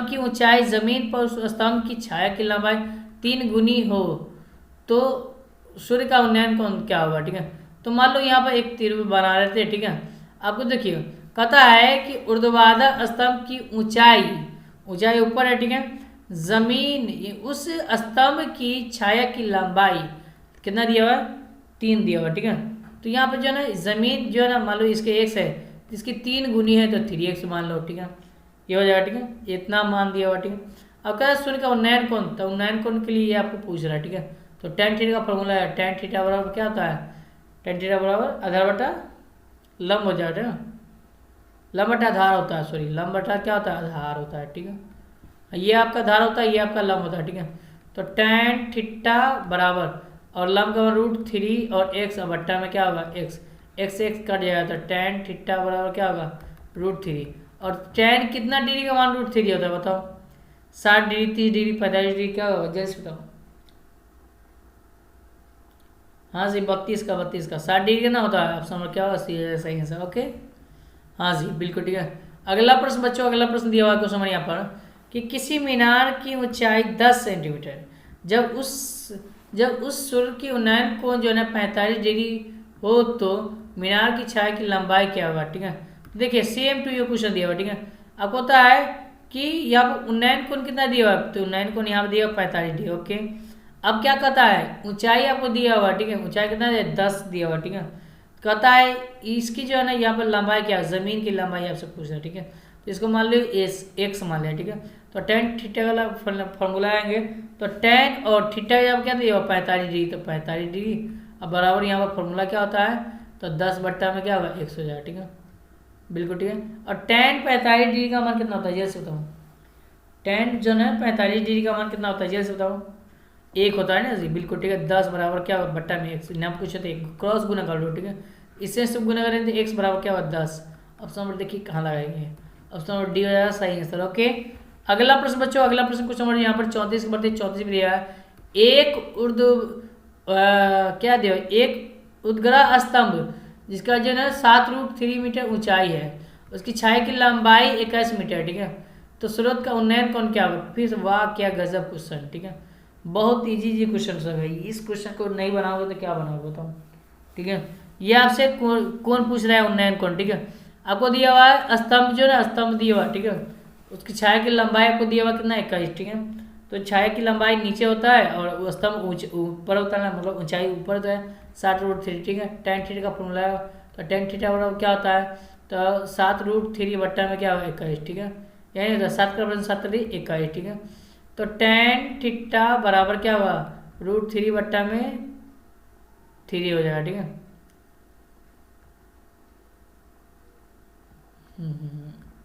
की ऊंचाई जमीन पर उस स्तंभ की छाया की लंबाई 3 गुनी हो तो सूर्य का उन्नयन कौन क्या होगा। ठीक है, तो मान लो यहाँ पर एक तीर बना रहे थे। ठीक है, आपको देखिए कहता है कि ऊर्ध्वाधर स्तंभ की ऊंचाई ऊपर है। ठीक है, जमीन उस स्तंभ की छाया की लंबाई कितना दिया हुआ है, 3 दिया हुआ। ठीक है, तो यहाँ पर जो है ना जमीन जो है ना मान लो इसके x है, इसकी 3 गुनी है तो 3x मान लो। ठीक है, ये हो जाएगा। ठीक है, इतना मान दिया हुआ। ठीक है, अब क्या है सूर्य का उन्नयन कोण, तो उन्नयन कोण के लिए ये आपको पूछ रहा है। ठीक है, तो टेन थीटा का फॉर्मूला है, टेन थीटा बराबर क्या होता है, टेन थीटा बराबर आधार बटा लंब हो जाएगा। लंब बटा आधार होता है, सॉरी लंब बटा क्या होता है, आधार होता है। ठीक है, ये आपका आधार होता है, ये आपका लंब होता है। ठीक है, तो टेन थीटा बराबर और लंब का √3 और x और बट्टा में क्या होगा x, x से x कट जाएगा, तो टेन थीटा बराबर क्या होगा √3, और टेन कितना डिग्री का मान √3 होता है बताओ, 60 डिग्री 30 डिग्री 45 डिग्री क्या होगा, जल्दी बताओ। हाँ जी 32 का 60 डिग्री का ना होता है, ऑप्शन नंबर क्या होगा सी सही आंसर। ओके हाँ जी बिल्कुल। ठीक है, अगला प्रश्न बच्चों, अगला प्रश्न दिया हुआ है क्वेश्चन यहाँ पर कि किसी मीनार की ऊंचाई 10 सेंटीमीटर, जब उस सूर्य की उन्नयन कोण जो है ना 45 डिग्री हो तो मीनार की छाया की लंबाई क्या होगा। ठीक है, देखिए सेम टू ये क्वेश्चन दिया हुआ। ठीक है, आपको होता है कि यहाँ पर उन्नयन कोण कितना दिया हुआ, तो उन्नयन कोण यहाँ पर दिया हुआ 45 डिग्री। ओके, अब क्या कहता है, ऊंचाई आपको दिया हुआ। ठीक है, ऊंचाई कितना है 10 दिया हुआ। ठीक है, कहता है इसकी जो है ना यहाँ पर लंबाई क्या है, जमीन की लंबाई आपसे पूछ रहा है। ठीक है, तो इसको मान लो x मान लिया। ठीक है, तो टेन थीटा वाला फॉर्मूला आएंगे, तो टेन और थीटा जब क्या दिया 45 डिग्री, तो 45 डिग्री अब बराबर यहाँ पर फॉर्मूला क्या होता है, तो 10 बट्टा में क्या होगा x हो जाएगा। ठीक है बिल्कुल। ठीक है, और टेन 45 डिग्री का मान कितना होता है जैसे बताओ, टेन जो है 45 डिग्री का मान कितना होता है जैसे बताओ, 1 होता है ना जी बिल्कुल। ठीक है, 10 बराबर क्या होगा बट्टा में x, नाम पूछे थे क्रॉस गुना कर लो। ठीक है, इससे सब गुना करेंगे तो x बराबर क्या होगा 10, ऑप्शन नंबर देखिए कहाँ लगाएंगे, ऑप्शन नंबर डी हो जाएगा सही आंसर। ओके, अगला प्रश्न बच्चों, अगला प्रश्न क्वेश्चन नंबर यहाँ पर 34 बढ़ते 34 में दिया है क्या दिया, एक उद्ग्रह स्तंभ जिसका जो है 7√3 मीटर ऊंचाई है, उसकी छाया की लंबाई 21 मीटर। ठीक है, तो स्रोत का उन्नयन कौन क्या होगा, फिर वाह क्या गजब क्वेश्चन। ठीक है, बहुत इजी क्वेश्चन सब है, इस क्वेश्चन को नहीं बनाओगे तो क्या बनाओगे बताओ। ठीक है, ये आपसे कौन पूछ रहा है उन्नयन कौन। ठीक है, आपको दिया हुआ है स्तंभ जो है ना, स्तंभ दिया हुआ है। ठीक है, उसकी छाया की लंबाई आपको दिया हुआ कितना 21। ठीक है, तो छाया की लंबाई नीचे होता है और स्तंभ ऊपर होता है, मतलब ऊंचाई ऊपर होता है 60√3। ठीक है, टेन थीटा का फॉर्मूला है, तो टेन थीटा बराबर क्या होता है तो 7√3 बट्टा में क्या होगा 21, ठीक है। यानी 7 का 7 21, ठीक है। तो tan थीटा बराबर क्या होगा √3 बट्टा में 3 हो जाएगा, ठीक है।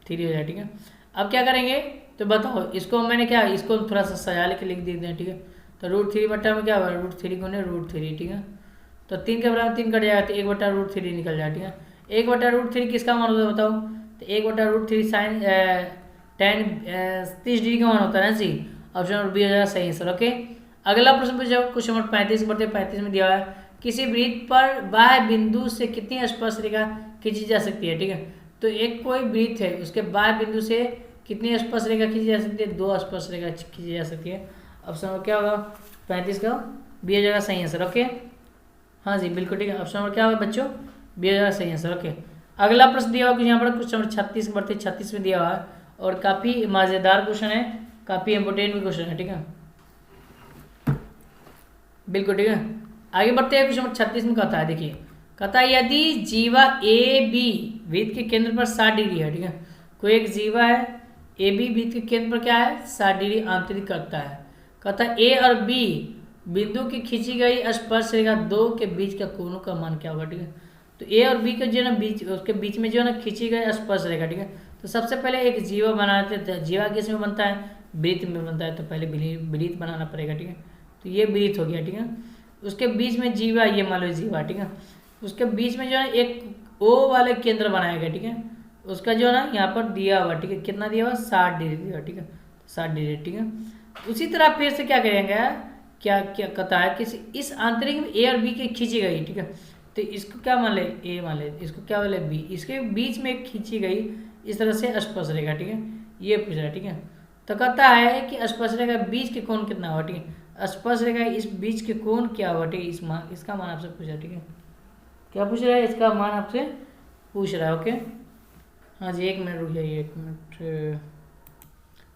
3 हो जाएगा, ठीक है। अब क्या करेंगे तो बताओ, इसको मैंने क्या इसको थोड़ा सा सजा लेके लिख देते हैं, ठीक है। तो √3 बट्टा में क्या होगा √3 गुने √3, ठीक है। तो 3 के बराबर 3 कट जाएगा तो 1 बट्टा √3 निकल जाएगा, ठीक है। 1 बट्टा √3 किसका मान होता है बताओ, तो 1 बट्टा √3 साइन tan 30 डिग्री का मान होता है ना जी। ऑप्शन नंबर बी हो जाएगा सही आंसर, ओके। अगला प्रश्न पूछा क्वेश्चन नंबर 35 में दिया हुआ है, किसी वृत्त पर बाह्य बिंदु से कितनी स्पर्श रेखा खींची जा सकती है, ठीक है। तो एक कोई वृत्त है, उसके बाह्य बिंदु से कितनी स्पर्श रेखा खींची जा सकती है, 2 स्पर्श रेखा खींची जा सकती है। ऑप्शन नंबर क्या होगा 35 का बी हो जाएगा सही आंसर, ओके। हाँ जी बिल्कुल ठीक है। ऑप्शन नंबर क्या होगा बच्चों बी हो जाएगा सही आंसर, ओके। अगला प्रश्न दिया हुआ कि यहाँ पर क्वेश्चन नंबर 36 बढ़ते 36 में दिया हुआ है और काफ़ी मज़ेदार क्वेश्चन है, काफ़ी इंपोर्टेंट भी क्वेश्चन है, ठीक है। बिल्कुल ठीक है। आगे बढ़ते हैं, क्वेश्चन नंबर 36 में कहता है, देखिए कहता है यदि जीवा ए बी वृत्त के केंद्र पर 60 डिग्री है, ठीक है। कोई एक जीवा है ए बी वृत्त के केंद्र पर क्या है 60 डिग्री आंतरिक करता है। कहता है ए और बी बिंदु की खींची गई स्पर्श रेखा 2 के बीच का कोणों का मान क्या होगा, ठीक है। तो ए और बी के जो है ना बीच उसके बीच में जो है ना खींची गई स्पर्श रेखा, ठीक है। तो सबसे पहले एक जीवा बनाते थे, जीवा किस में बनता है वृत्त में बनता है, तो पहले वृत्त बनाना पड़ेगा, ठीक है। तो ये वृत्त हो गया, ठीक है। उसके बीच में जीवा, ये मान लो जीवा, ठीक है। उसके बीच में जो है एक ओ वाले केंद्र बनाया गया, ठीक है। उसका जो है ना यहाँ पर दिया हुआ, ठीक है, कितना दिया हुआ 60 डिग्री दिया हुआ, ठीक है 60 डिग्री, ठीक है। उसी तरह फिर से क्या करेंगे, क्या क्या कहता है कि इस आंतरिक में ए और बी की खींची गई, ठीक है। तो इसको क्या मान ले ए मान ले, इसको क्या मान ले बी, इसके बीच में एक खींची गई इस तरह से स्पर्श रेखा, ठीक है। ये पूछ रहा है, ठीक है। तो कहता है कि स्पर्श रेखा बीच के कोण कितना हुआ, ठीक है। स्पर्श रेखा इस बीच के कोण क्या हुआ, ठीक है। इसका मान आपसे पूछा, ठीक है। क्या पूछ रहा है, इसका मान आपसे पूछ रहा है, ओके। हाँ जी 1 मिनट रुक जाइए, 1 मिनट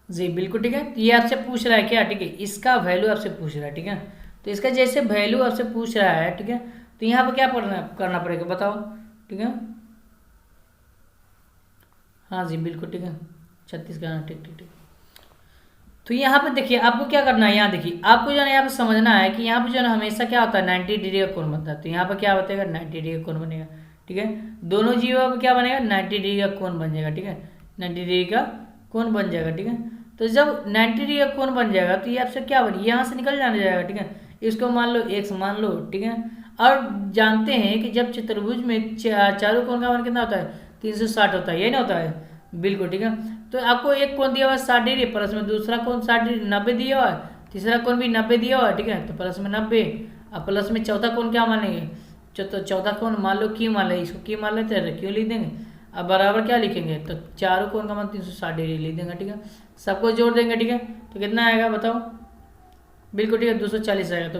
जी बिल्कुल ठीक है। ये आपसे पूछ रहा है क्या, ठीक है, इसका वैल्यू आपसे पूछ रहा है, ठीक है। तो इसका जैसे वैल्यू आपसे पूछ रहा है, ठीक है, तो यहाँ पर क्या करना पड़ेगा बताओ, ठीक है। हाँ जी बिल्कुल ठीक है 36 का, ठीक ठीक ठीक। तो यहाँ पर देखिए आपको क्या करना है, यहाँ देखिए आपको जो है यहाँ पर समझना है कि यहाँ पर जो है हमेशा क्या होता है 90 डिग्री का कोण बनता है। तो यहाँ पर क्या बतेगा 90 डिग्री का कोण बनेगा, ठीक है। दोनों जीवों पर क्या बनेगा 90 डिग्री का कोण बन जाएगा, ठीक है। 90 डिग्री का कोण बन जाएगा, ठीक है। तो जब 90 डिग्री का कोण बन जाएगा तो ये आपसे क्या बनेगा, यहाँ से निकल जाने जाएगा, ठीक है। इसको मान लो x मान लो, ठीक है। और जानते हैं कि जब चतुर्भुज में चारों कोण का मान कितना होता है 360 होता है, यही ना होता है, बिल्कुल ठीक है। तो आपको एक कोण दिया हुआ है 60 डिग्री, प्लस में दूसरा कोण 60 डिग्री 90 दिया हुआ है, तीसरा कोण भी 90 दिया हुआ है, ठीक है। तो प्लस में 90 और प्लस में चौथा कोण क्या मानेंगे, चौथा कोण मान लो क्यों मान ले, इसको क्यों मान लेते हैं क्यों लिख देंगे। अब बराबर क्या लिखेंगे, तो चारों कोण का मान 360 डिग्री लिख देंगे, ठीक है। सबको जोड़ देंगे, ठीक है। तो कितना आएगा बताओ, बिल्कुल ठीक है 240 आएगा। तो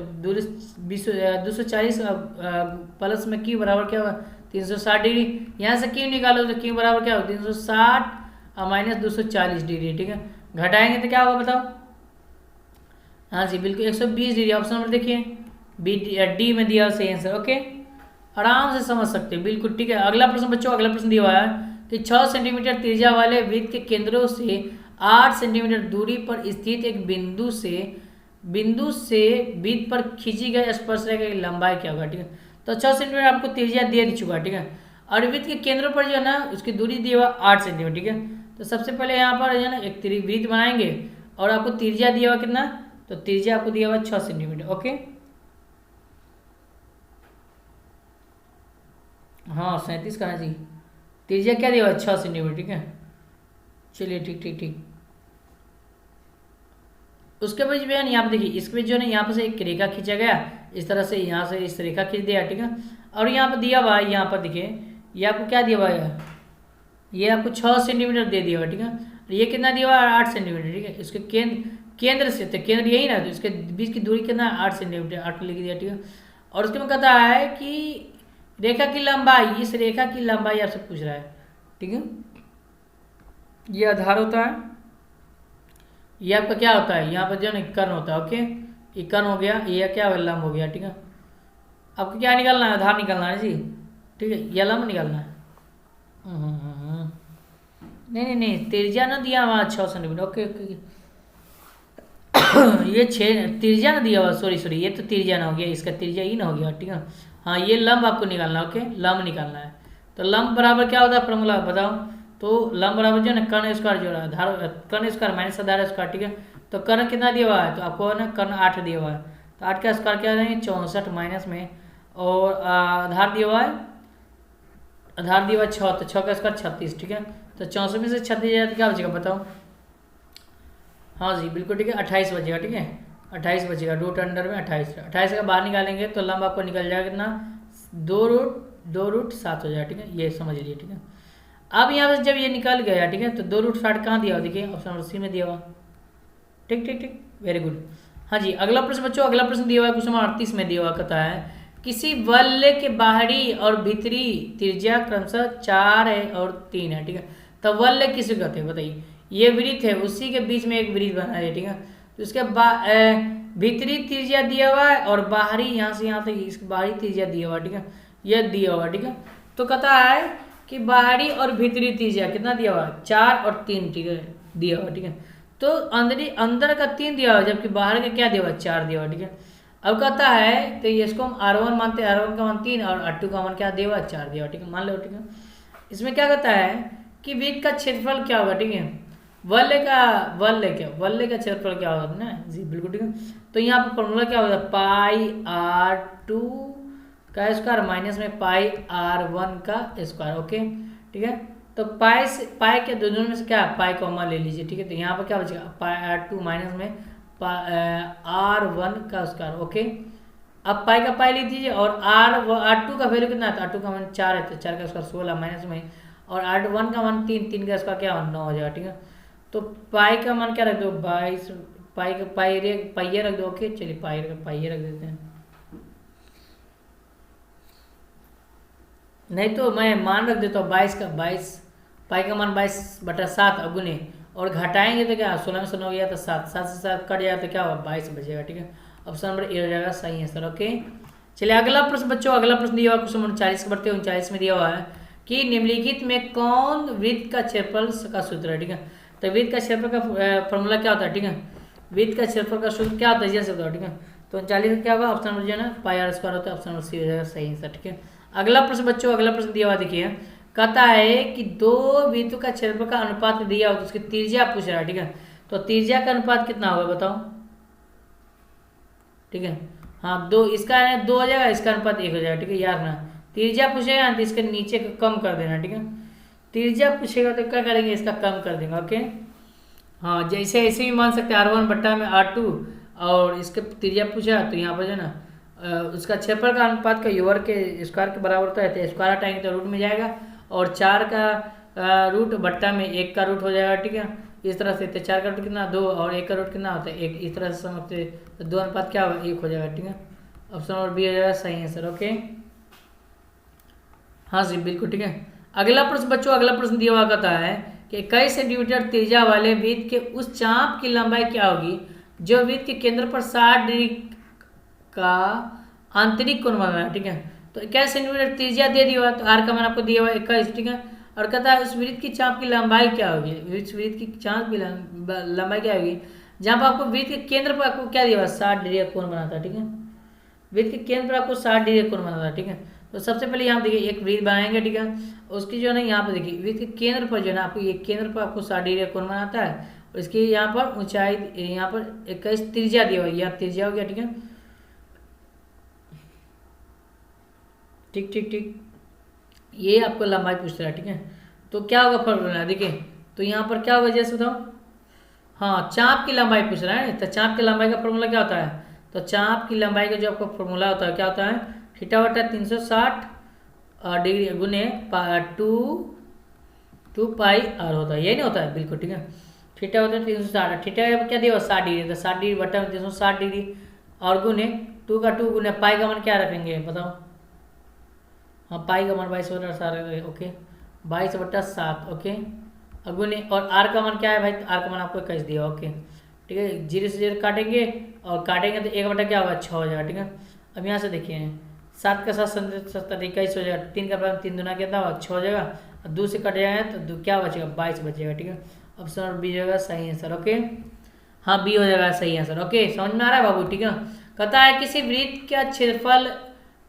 240 प्लस में क्यों बराबर क्या होगा 360 डिग्री। यहाँ से क्यों निकालो तो क्यों बराबर क्या होगा 360 और माइनस 240 डिग्री, ठीक है। घटाएंगे तो क्या होगा बताओ, हाँ जी बिल्कुल 120 डिग्री। ऑप्शन नंबर देखिए बी डी में दिया सही आंसर, ओके। आराम से समझ सकते हैं, बिल्कुल ठीक है। अगला प्रश्न बच्चों, अगला प्रश्न दिया हुआ है कि 6 सेंटीमीटर त्रिज्या वाले वृत्त के केंद्रों से 8 सेंटीमीटर दूरी पर स्थित एक बिंदु से वृत्त पर खींची गई स्पर्श रेखा की लंबाई क्या होगा, ठीक है। तो 6 सेंटीमीटर आपको त्रिज्या दे चुका है, ठीक है। और वृत्त के केंद्र पर जो है ना उसकी दूरी दी हुआ 8 सेंटीमीटर, ठीक है। तो सबसे पहले यहाँ पर जो है ना एक त्रिवृत्त बनाएंगे और आपको त्रिज्या दिया हुआ कितना, तो त्रिज्या आपको दिया हुआ 6 सेंटीमीटर, ओके। हाँ 37 का है जी, त्रिज्या क्या दिया हुआ 6 सेंटीमीटर, ठीक है। चलिए ठीक ठीक ठीक। उसके बीच में यहाँ पे देखिए इसके बीच जो है ना यहाँ पर से एक रेखा खींचा गया इस तरह से, यहाँ से इस रेखा खींच दिया, ठीक है। और यहाँ पर दिया हुआ है, यहाँ पर देखिए ये आपको क्या दिया हुआ है, ये आपको 6 सेंटीमीटर दे दिया हुआ, ठीक है। और ये कितना दिया हुआ है 8 सेंटीमीटर, ठीक है। इसके केंद्र से, तो केंद्र यही ना, तो इसके बीच की दूरी कितना 8 सेंटीमीटर, 8 लिख दिया, ठीक है। और उसके में कहता है कि रेखा की लंबाई, इस रेखा की लंबाई आपसे पूछ रहा है, ठीक है। ये आधार होता है, ये आपका क्या होता है, यहाँ पर जो है ना कर्ण होता है, ओके। ये कर्ण हो गया, ये क्या हो लंब हो गया, ठीक है। आपको क्या निकालना है, आधार निकालना है जी, ठीक है, ये लंब निकालना है, नहीं नहीं नहीं, त्रिज्या ना दिया हुआ 6 सेंटीमीटर। Okay okay. ये 6 त्रिज्या ना दिया हुआ, सॉरी सॉरी, ये तो त्रिज्या ना हो गया, इसका त्रिज्या ही ना हो गया, ठीक है। हाँ, ये लंब आपको निकालना है। ओके, लंब निकालना है। तो लंब बराबर क्या होता है फॉर्मूला बताओ। तो लंब बराबर जो है ना कर्ण स्क्वायर जोड़ा है धार, कर्ण स्क्वायर माइनस आधार स्क्वायर, ठीक है। तो कर्ण कितना दिया हुआ है, तो आपको है ना कर्ण 8 दिया हुआ है। तो 8 का स्क्वायर क्या देंगे 64 माइनस में, और आधार दिया हुआ है, आधार दिया हुआ है 6, तो 6 का स्क्वायर 36, ठीक है। तो 64 में से 36 जाए तो क्या बचेगा बताओ। हाँ जी बिल्कुल ठीक है, 28 बचेगा, ठीक है। 28 बचेगा, रूट अंडर में 28, 28 का बाहर निकालेंगे तो लंब आपको निकल जाएगा कितना, 2√7 हो जाएगा, ठीक है। ये समझ लीजिए, ठीक है। अब यहाँ से जब ये निकल गया, ठीक है, तो 2√7 कहाँ दिया हुआ देखिए, ऑप्शन नंबर सी में दिया हुआ। ठीक ठीक ठीक, वेरी गुड। हाँ जी, अगला प्रश्न बच्चों, अगला प्रश्न दिया हुआ है क्वेश्चन नंबर 38 में दिया हुआ, कहता है किसी वलय के बाहरी और भीतरी त्रिज्या क्रमशः 4 है और 3 है, ठीक है। तो वलय किसे कहते हैं बताइए। ये वृत्त है, उसी के बीच में एक वृत्त बना है, ठीक है। तो उसके भीतरी त्रिज्या दिया हुआ है और बाहरी यहाँ से यहाँ तक इसकी बाहरी त्रिज्या दिया हुआ, ठीक है। यह दिया हुआ, ठीक है। तो कहता है कि बाहरी और भीतरी त्रिज्या कितना दिया हुआ है, 4 और 3, ठीक है, दिया हुआ, ठीक है। तो अंदर का 3 दिया हुआ, जबकि बाहर का क्या दिया हुआ, 4 दिया हुआ, ठीक है। अब कहता है तो इसको हम R1 मानते हैं, R1 का मान 3 और R2 का मान क्या दिया हुआ, 4 दिया हुआ, ठीक है, मान लो, ठीक है। इसमें क्या कहता है कि वृत्त का क्षेत्रफल क्या होगा, ठीक है। वलय का क्षेत्रफल क्या होगा ना जी, बिल्कुल ठीक है। तो यहाँ पर फॉर्मूला क्या होगा, पाई R2 का स्क्वायर माइनस में पाई R1 का स्क्वायर, ओके, ठीक है। तो पाई के दोनों में से क्या पाई कॉमा ले लीजिए, ठीक है। तो यहाँ पर क्या बचेगा, पाई R2 माइनस में R1 का स्क्वायर, ओके। अब पाई का पाई लिख दीजिए, और R2 का वैल्यू कितना है, R2 का मान 4 है, तो 4 का स्क्वायर 16 माइनस में, और R1 का मान 3, 3 का स्क्वायर क्या 9 हो जाएगा, ठीक है। तो पाई का मान क्या रख दो 22, पाई का पाइये रख दो, ओके। चलिए पाइये रख देते हैं, नहीं तो मैं मान रख देता हूँ 22, पाई का मान 22/7 अगुने, और घटाएंगे तो क्या 16 में से 9 गया तो 7, 7 से 7 कट जाएगा तो क्या होगा 22 बचेगा, ठीक है। ऑप्शन नंबर ए हो जाएगा सही है सर, ओके। चलिए अगला प्रश्न बच्चों, अगला प्रश्न दिया हुआ क्वेश्चन नंबर 40 के बढ़ते 39 में दिया हुआ है कि निम्नलिखित में कौन वृत्त का क्षेत्रफल का सूत्र है, ठीक है। तो वृत्त का क्षेत्रफल का फॉर्मूला क्या होता है, ठीक है। वृत्त का क्षेत्रफल का सूत्र क्या होता है जैसे होता है, ठीक है। तो 39 क्या होगा, ऑप्शन नंबर जो है ना पाई R स्क्वायर होता है, ऑप्शन नंबर सी हो जाएगा सही है सर, ठीक है। अगला प्रश्न बच्चों, अगला प्रश्न दिया हुआ देखिए, कहता है कि 2 वृत्तों का क्षेत्रफल का अनुपात दिया हो तो उसकी त्रिज्या पूछ रहा है, ठीक है। तो त्रिज्या का अनुपात कितना होगा बताओ, ठीक है। हाँ, 2 इसका है 2 हो जाएगा, इसका अनुपात 1 हो जाएगा, ठीक है। याद ना, त्रिज्या पूछेगा तो इसके नीचे का कम कर देना, ठीक है। त्रिज्या पूछेगा तो क्या करेंगे, इसका कम कर देंगे, ओके। हाँ, जैसे ऐसे भी मान सकते हैं R1 बट्टा में R2, और इसके त्रिज्या पूछा तो यहाँ पर जो है ना उसका क्षेत्रफल का अनुपात का योग के स्क्वायर के बराबर होता है, तो स्क्वायर हटाएंगे तो रूट में जाएगा, और 4 का रूट बट्टा में 1 का रूट हो जाएगा, ठीक है। इस तरह से, तो 4 का रूट कितना 2, और 1 का रूट कितना होता है 1, इस तरह से समझते, तो 2 अनुपात क्या होगा 1 हो जाएगा, ठीक है। ऑप्शन नंबर बी हो जाएगा सही है सर, ओके। हाँ जी बिल्कुल ठीक है। अगला प्रश्न बच्चों, अगला प्रश्न दिया हुआ कहता है कि 21 सेंटीमीटर त्रिज्या वाले वृत्त के उस चाप की लंबाई क्या होगी जो वृत्त के केंद्र पर 60 डिग्री का आंतरिक कोण बना है, ठीक है। तो 21 सेंटीमीटर त्रिज्या दे दिया हुआ, तो आर का मान आपको दिया हुआ 21, ठीक है। और कहता है उस वृत्त की चाप की लंबाई क्या होगी, उस वृत्त की चाप की लंबाई क्या होगी जहाँ पर आपको वृत्त के केंद्र पर आपको क्या दिया हुआ 60 डिग्री का कोण बनाता है, ठीक है। वृत्त के केंद्र पर आपको 60 डिग्री का कोण बनाता है, ठीक है। तो सबसे पहले यहाँ देखिए एक वृत्त बनाएंगे, ठीक है। उसकी जो है ना यहाँ पर देखिए वृत्त के केंद्र पर जो है ना आपको ये केंद्र पर आपको 60 डिग्री का कोण बनाता है, और इसकी यहाँ पर ऊंचाई यहाँ पर 21 त्रिज्या दिया हुआ है, यहाँ त्रिज्या हो गया, ठीक है। ठीक ठीक ठीक, ये आपको लंबाई पूछ रहा है, ठीक है। तो क्या होगा फॉर्मूला देखिए, तो यहाँ पर क्या होगा जैसे बताओ, हाँ चाप की लंबाई पूछ रहा है, तो चाप की लंबाई का फॉर्मूला क्या होता है, तो चाप की लंबाई का जो आपका फॉर्मूला होता है क्या होता है, थीटा बटा 360 डिग्री गुने 2 पाई आर होता है, यही नहीं होता है बिल्कुल, ठीक है। थीटा होता है 360, थीटा क्या दिया 60 डिग्री, तो 60 डिग्री बटा 360 डिग्री और गुने 2 का 2 गुने पाई का मान क्या रखेंगे बताओ, हाँ पाई का मान 22/7, ओके 22/7, ओके। अगुने और आर का मान क्या है भाई, आर का मान आपको 21 दिया, ओके ठीक है। 0 से 0 काटेंगे और काटेंगे तो 1 बटा क्या होगा 6 हो जाएगा, ठीक है। अब यहाँ से देखिए 7 का 7 21 हो जाएगा, 3 का 3 दूना कितना होगा 6 हो जाएगा, और 2 से कट जाएगा तो क्या बचेगा, 22 बचेगा। ठीक है, ऑप्शन नंबर बी होगा सही आंसर। ओके, हाँ बी हो जाएगा सही आंसर। ओके, समझ में आ रहा है बाबू। ठीक है, कहता है किसी वृत्त का क्षेत्रफल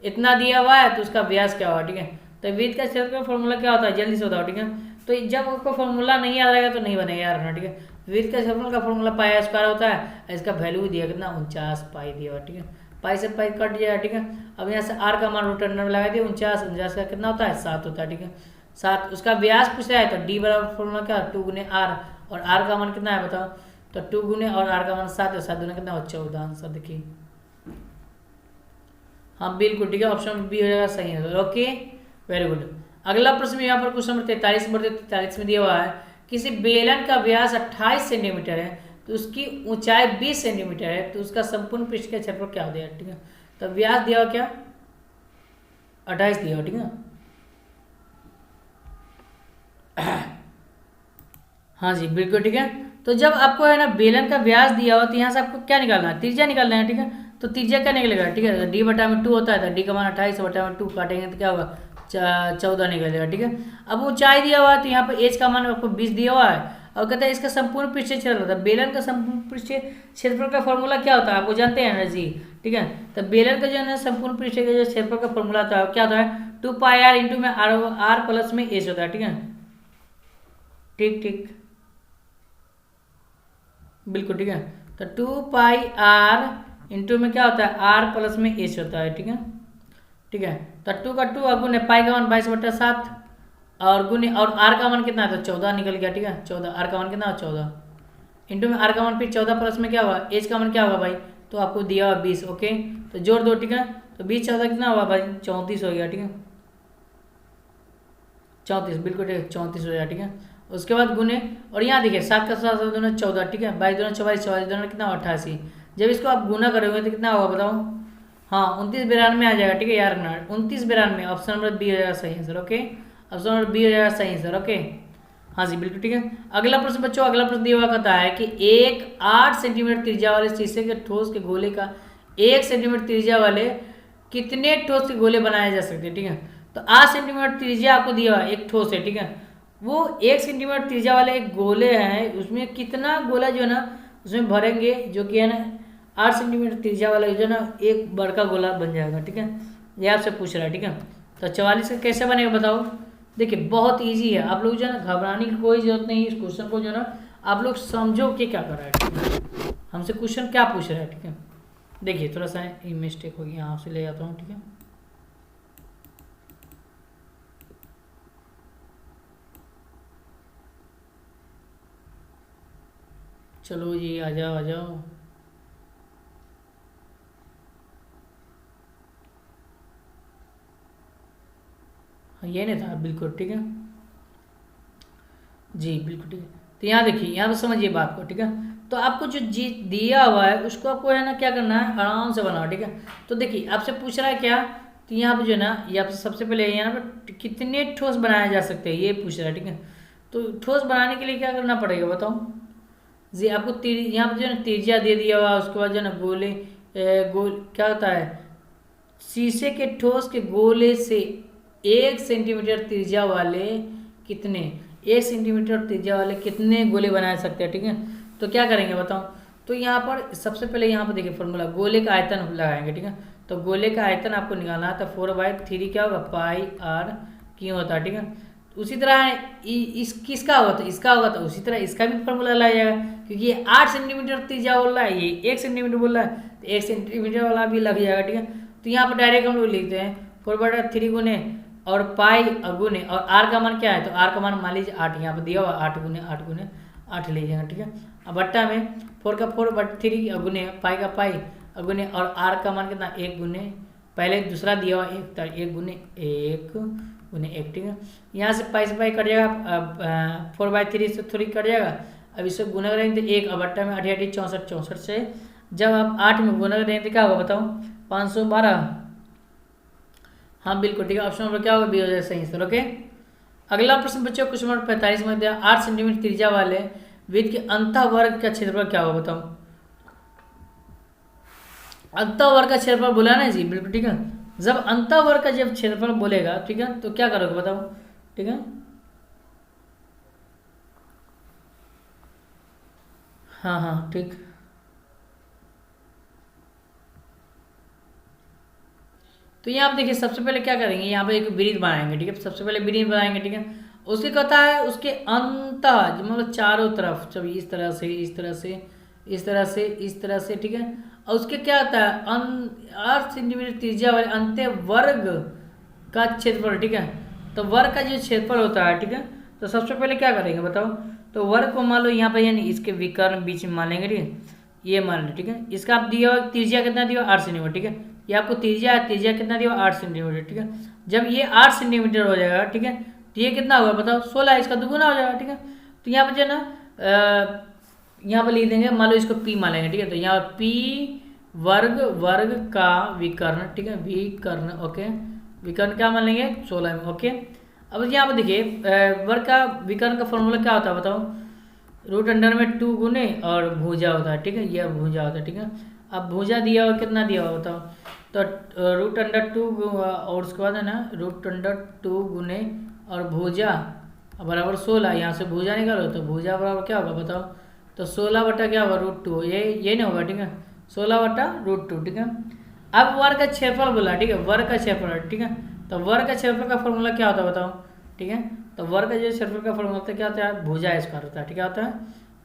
इतना दिया हुआ है तो उसका व्यास क्या होगा। ठीक है, तो वृत्त का क्षेत्रफल फॉर्मूला क्या होता है, जल्दी से बताओ। ठीक है, तो जब आपको फॉर्मूला नहीं याद आएगा तो नहीं बनेगा यार। ठीक है, वृत्त का क्षेत्रफल का फॉर्मूला पाई स्क्वायर होता है, इसका वैल्यू दिया कितना 49 पाई दिया हुआ। ठीक है, पाई से पाई कट जाएगा। ठीक है, अब यहाँ से आर का मान रूट अंडर में लगा दिया 49 का कितना होता है 7 होता है। ठीक है, 7 उसका व्यास पूछ रहा है तो डी बराबर फॉर्मूला क्या 2 गुने आर, और आर का मान कितना है बताओ, तो 2 गुने और आर का मान 7 है, 7 गुने कितना हो 14 आंसर देखिए। हाँ बिल्कुल ठीक है, ऑप्शन बी हो जाएगा सही है। Okay very good. अगला प्रश्न यहाँ पर क्वेश्चन नंबर 43 में दिया हुआ है किसी बेलन का व्यास 28 सेंटीमीटर है तो उसकी ऊंचाई 20 सेंटीमीटर है तो उसका संपूर्ण पृष्ठ का क्षेत्रफल क्या हो जाएगा। ठीक है, तो व्यास दिया हुआ क्या 28 दिया हुआ। ठीक है, हाँ जी बिल्कुल ठीक है। तो जब आपको है ना बेलन का व्यास दिया हुआ तो यहाँ से आपको क्या निकालना है, त्रिज्या निकालना है। ठीक है, तो त्रिज्या क्या निकलेगा। ठीक है, डी बटा में 2 होता है तो डी का मान 28 बटा में 2 काटेंगे तो क्या होगा 14 निकलेगा। ठीक है, अब ऊंचाई दिया हुआ है तो यहाँ पर एच का मान आपको 20 दिया हुआ है और कहते हैं इसका संपूर्ण पृष्ठ क्षेत्रफल होता है। बेलन का संपूर्ण पृष्ठ क्षेत्रफल का फॉर्मूला क्या होता है आपको जानते हैं ना जी। ठीक है, तो बेलन का जो है संपूर्ण पृष्ठ का जो क्षेत्रफल का फॉर्मूला होता है क्या होता है 2 पाई आर इंटू में आर प्लस में एच होता है। ठीक है, ठीक ठीक बिल्कुल ठीक है, तो 2 पाई आर इंटू में क्या होता है आर प्लस में एच होता है। ठीक है, ठीक है, तो 2 का 2 और गुने पाई का मान 22/7 और गुने और आर का मान कितना है तो 14 निकल गया। ठीक है, 14 आर का मान कितना है 14 इंटू में आर का मान फिर 14 प्लस में क्या होगा एच का मान क्या होगा भाई, तो आपको दिया हुआ 20। ओके, तो जोड़ दो। ठीक है, तो 20 14 कितना होगा भाई 34 हो गया। ठीक है, 34 बिल्कुल ठीक है 34 हो गया। ठीक है, उसके बाद गुने और यहाँ देखिए 7 का 7 दोनों 14। ठीक है, 22 दोनों 44 44 दोनों कितना 88। जब इसको आप गुना करोगे तो कितना होगा बताओ, हाँ 29 92 आ जाएगा। ठीक है यार, 29 92 ऑप्शन नंबर बी हो जाएगा सही answer. Okay, option number B हो जाएगा सही आंसर। ओके, हाँ जी बिल्कुल ठीक है। अगला प्रश्न बच्चों, अगला प्रश्न दिया हुआ कहता है कि एक 8 सेंटीमीटर त्रिज्या वाले शीशे के ठोस के गोले का 1 सेंटीमीटर त्रिज्या वाले कितने ठोस के गोले बनाए जा सकते हैं। ठीक है, तो 8 सेंटीमीटर त्रिज्या आपको दिया हुआ एक ठोस है। ठीक है, वो 1 सेंटीमीटर त्रिज्या वाले एक गोले हैं, उसमें कितना गोला जो है ना उसमें भरेंगे जो कि है ना 8 सेंटीमीटर त्रिज्या वाला जो है ना एक बड़का गोला बन जाएगा। ठीक है, ये आपसे पूछ रहा है। ठीक है, तो 44 का कैसे बनेगा बताओ। देखिए बहुत इजी है, आप लोग जो है ना घबराने की कोई जरूरत नहीं है। इस क्वेश्चन को जो है ना आप लोग समझो कि क्या कर रहा है। ठीक है, हमसे क्वेश्चन क्या पूछ रहा है। ठीक है, देखिए थोड़ा सा मिस्टेक हो गई, यहाँ से ले जाता हूँ। ठीक है, चलो जी आ जाओ आ जाओ। हाँ ये नहीं था बिल्कुल ठीक है जी बिल्कुल ठीक है। तो यहाँ देखिए, यहाँ पे समझिए बात को। ठीक है, तो आपको जो जी दिया हुआ है उसको आपको है ना क्या करना है आराम से बनाओ। ठीक है, तो देखिए आपसे पूछ रहा है क्या, तो यहाँ पे जो है ना ये आपसे सबसे पहले यहाँ पे कितने ठोस बनाए जा सकते हैं ये पूछ रहा है। ठीक है, तो ठोस बनाने के लिए क्या करना पड़ेगा बताओ जी। आपको यहाँ पे जो है ना त्रिज्या दे दिया हुआ, उसके बाद जो है ना गोले गोल क्या होता है शीशे के ठोस के गोले से 1 सेंटीमीटर त्रिज्या वाले कितने 1 सेंटीमीटर त्रिज्या वाले कितने गोले बना सकते हैं। ठीक है, तो क्या करेंगे बताओ। तो यहाँ पर सबसे पहले यहाँ पर देखिए फॉर्मूला गोले का आयतन लगाएंगे। ठीक है, तो गोले का आयतन आपको निकालना है तो 4/3 क्या होगा पाई आर क्यों होता है। ठीक है, उसी तरह इस किसका होगा तो इसका होगा तो उसी तरह इसका भी फॉर्मूला लगाया जाएगा क्योंकि ये 8 सेंटीमीटर त्रिज्या बोल रहा है, ये 1 सेंटीमीटर बोल रहा है तो 1 सेंटीमीटर वाला भी लग जाएगा। ठीक है, तो यहाँ पर डायरेक्ट हम लोग लिखते हैं 4/3 गुने और पाई गुने और आर का मान क्या है तो आर का मान मान लीजिए 8 यहाँ पर दिया हुआ 8 गुने 8 लीजिएगा। ठीक है, अब बट्टा में 4 का 4/3 गुने पाई का पाई गुने और आर का मान कितना 1 गुने पहले दूसरा दिया हुआ 1 गुने 1 ठीक है, यहाँ से पाई कट जाएगा 4/3 से 3 कट जाएगा। अब इसको गुना करेंगे तो 1 बट्टा में 8 64 से जब आप 8 में गुना करेंगे तो क्या होगा बताओ 512। हाँ बिल्कुल ठीक है, ऑप्शन नंबर क्या होगा बी हो जाएगा सही आंसर। ओके, अगला प्रश्न बच्चों क्वेश्चन नंबर 45 में दिया 8 सेंटीमीटर त्रिज्या वाले वृत्त के अंतः वर्ग का क्षेत्रफल क्या होगा बताओ। अंतः वर्ग का क्षेत्रफल बोला ना जी बिल्कुल ठीक है, जब अंतः वर्ग का जब क्षेत्रफल बोलेगा ठीक है तो क्या करोगे बताओ। ठीक है, हाँ हाँ ठीक। तो यहाँ पे देखिए सबसे पहले क्या करेंगे, यहाँ पे एक ब्रिज बनाएंगे, ठीक है। सबसे पहले ब्रिज बनाएंगे, ठीक है। उसके कहता है उसके अंत मतलब चारों तरफ, जब इस तरह से इस तरह से इस तरह से इस तरह से, ठीक है। और उसके क्या होता है 8 सेंटीमीटर त्रिज्या वाले अंत वर्ग का क्षेत्रफल, ठीक है। तो वर्ग का जो क्षेत्रफल होता है, ठीक है। तो सबसे पहले क्या करेंगे बताओ, तो वर्ग को मान लो यहाँ पे, यानी इसके विकर्ण बीच में मान लेंगे, ठीक है। ये मान लो, ठीक है। इसका आप दिया हुआ त्रिज्या कितना दिया 8 सेंटीमीटर, ठीक है। ये आपको त्रिज्या कितना दिया 8 सेंटीमीटर, ठीक है। जब ये 8 सेंटीमीटर हो जाएगा, ठीक है, तो ये कितना होगा बताओ 16, इसका दुगुना हो जाएगा, ठीक है। तो यहाँ पर जो है ना यहाँ पर लिख देंगे, मान लो इसको पी मान लेंगे, ठीक है। तो यहाँ पी वर्ग का विकर्ण, ठीक है, विकर्ण, ओके। विकर्ण क्या मान लेंगे 16 में, ओके। अब यहाँ पर देखिए वर्ग का विकर्ण का फॉर्मूला क्या होता है बताओ, रूट अंडर में 2 गुने और भुजा होता है, ठीक है। यह भुजा होता है, ठीक है। अब भुजा दिया हुआ कितना दिया हुआ बताओ, तो रूट अंडर 2 और उसके बाद है ना रूट अंडर 2 गुने और भुजा बराबर 16। यहाँ से भुजा निकालो तो भुजा बराबर क्या होगा बताओ, तो 16 बटा क्या होगा √2, ये नहीं होगा, ठीक है। 16 बटा √2, ठीक है। अब वर्ग का क्षेत्रफल बोला, ठीक है, वर्ग का क्षेत्रफल, ठीक है। तो वर्ग का क्षेत्रफल का फॉर्मूला क्या होता है बताओ, ठीक है। तो वर्ग का जो क्षेत्रफल का फॉर्मूला होता है क्या होता है, भुजा स्क्वायर होता है, ठीक है, होता है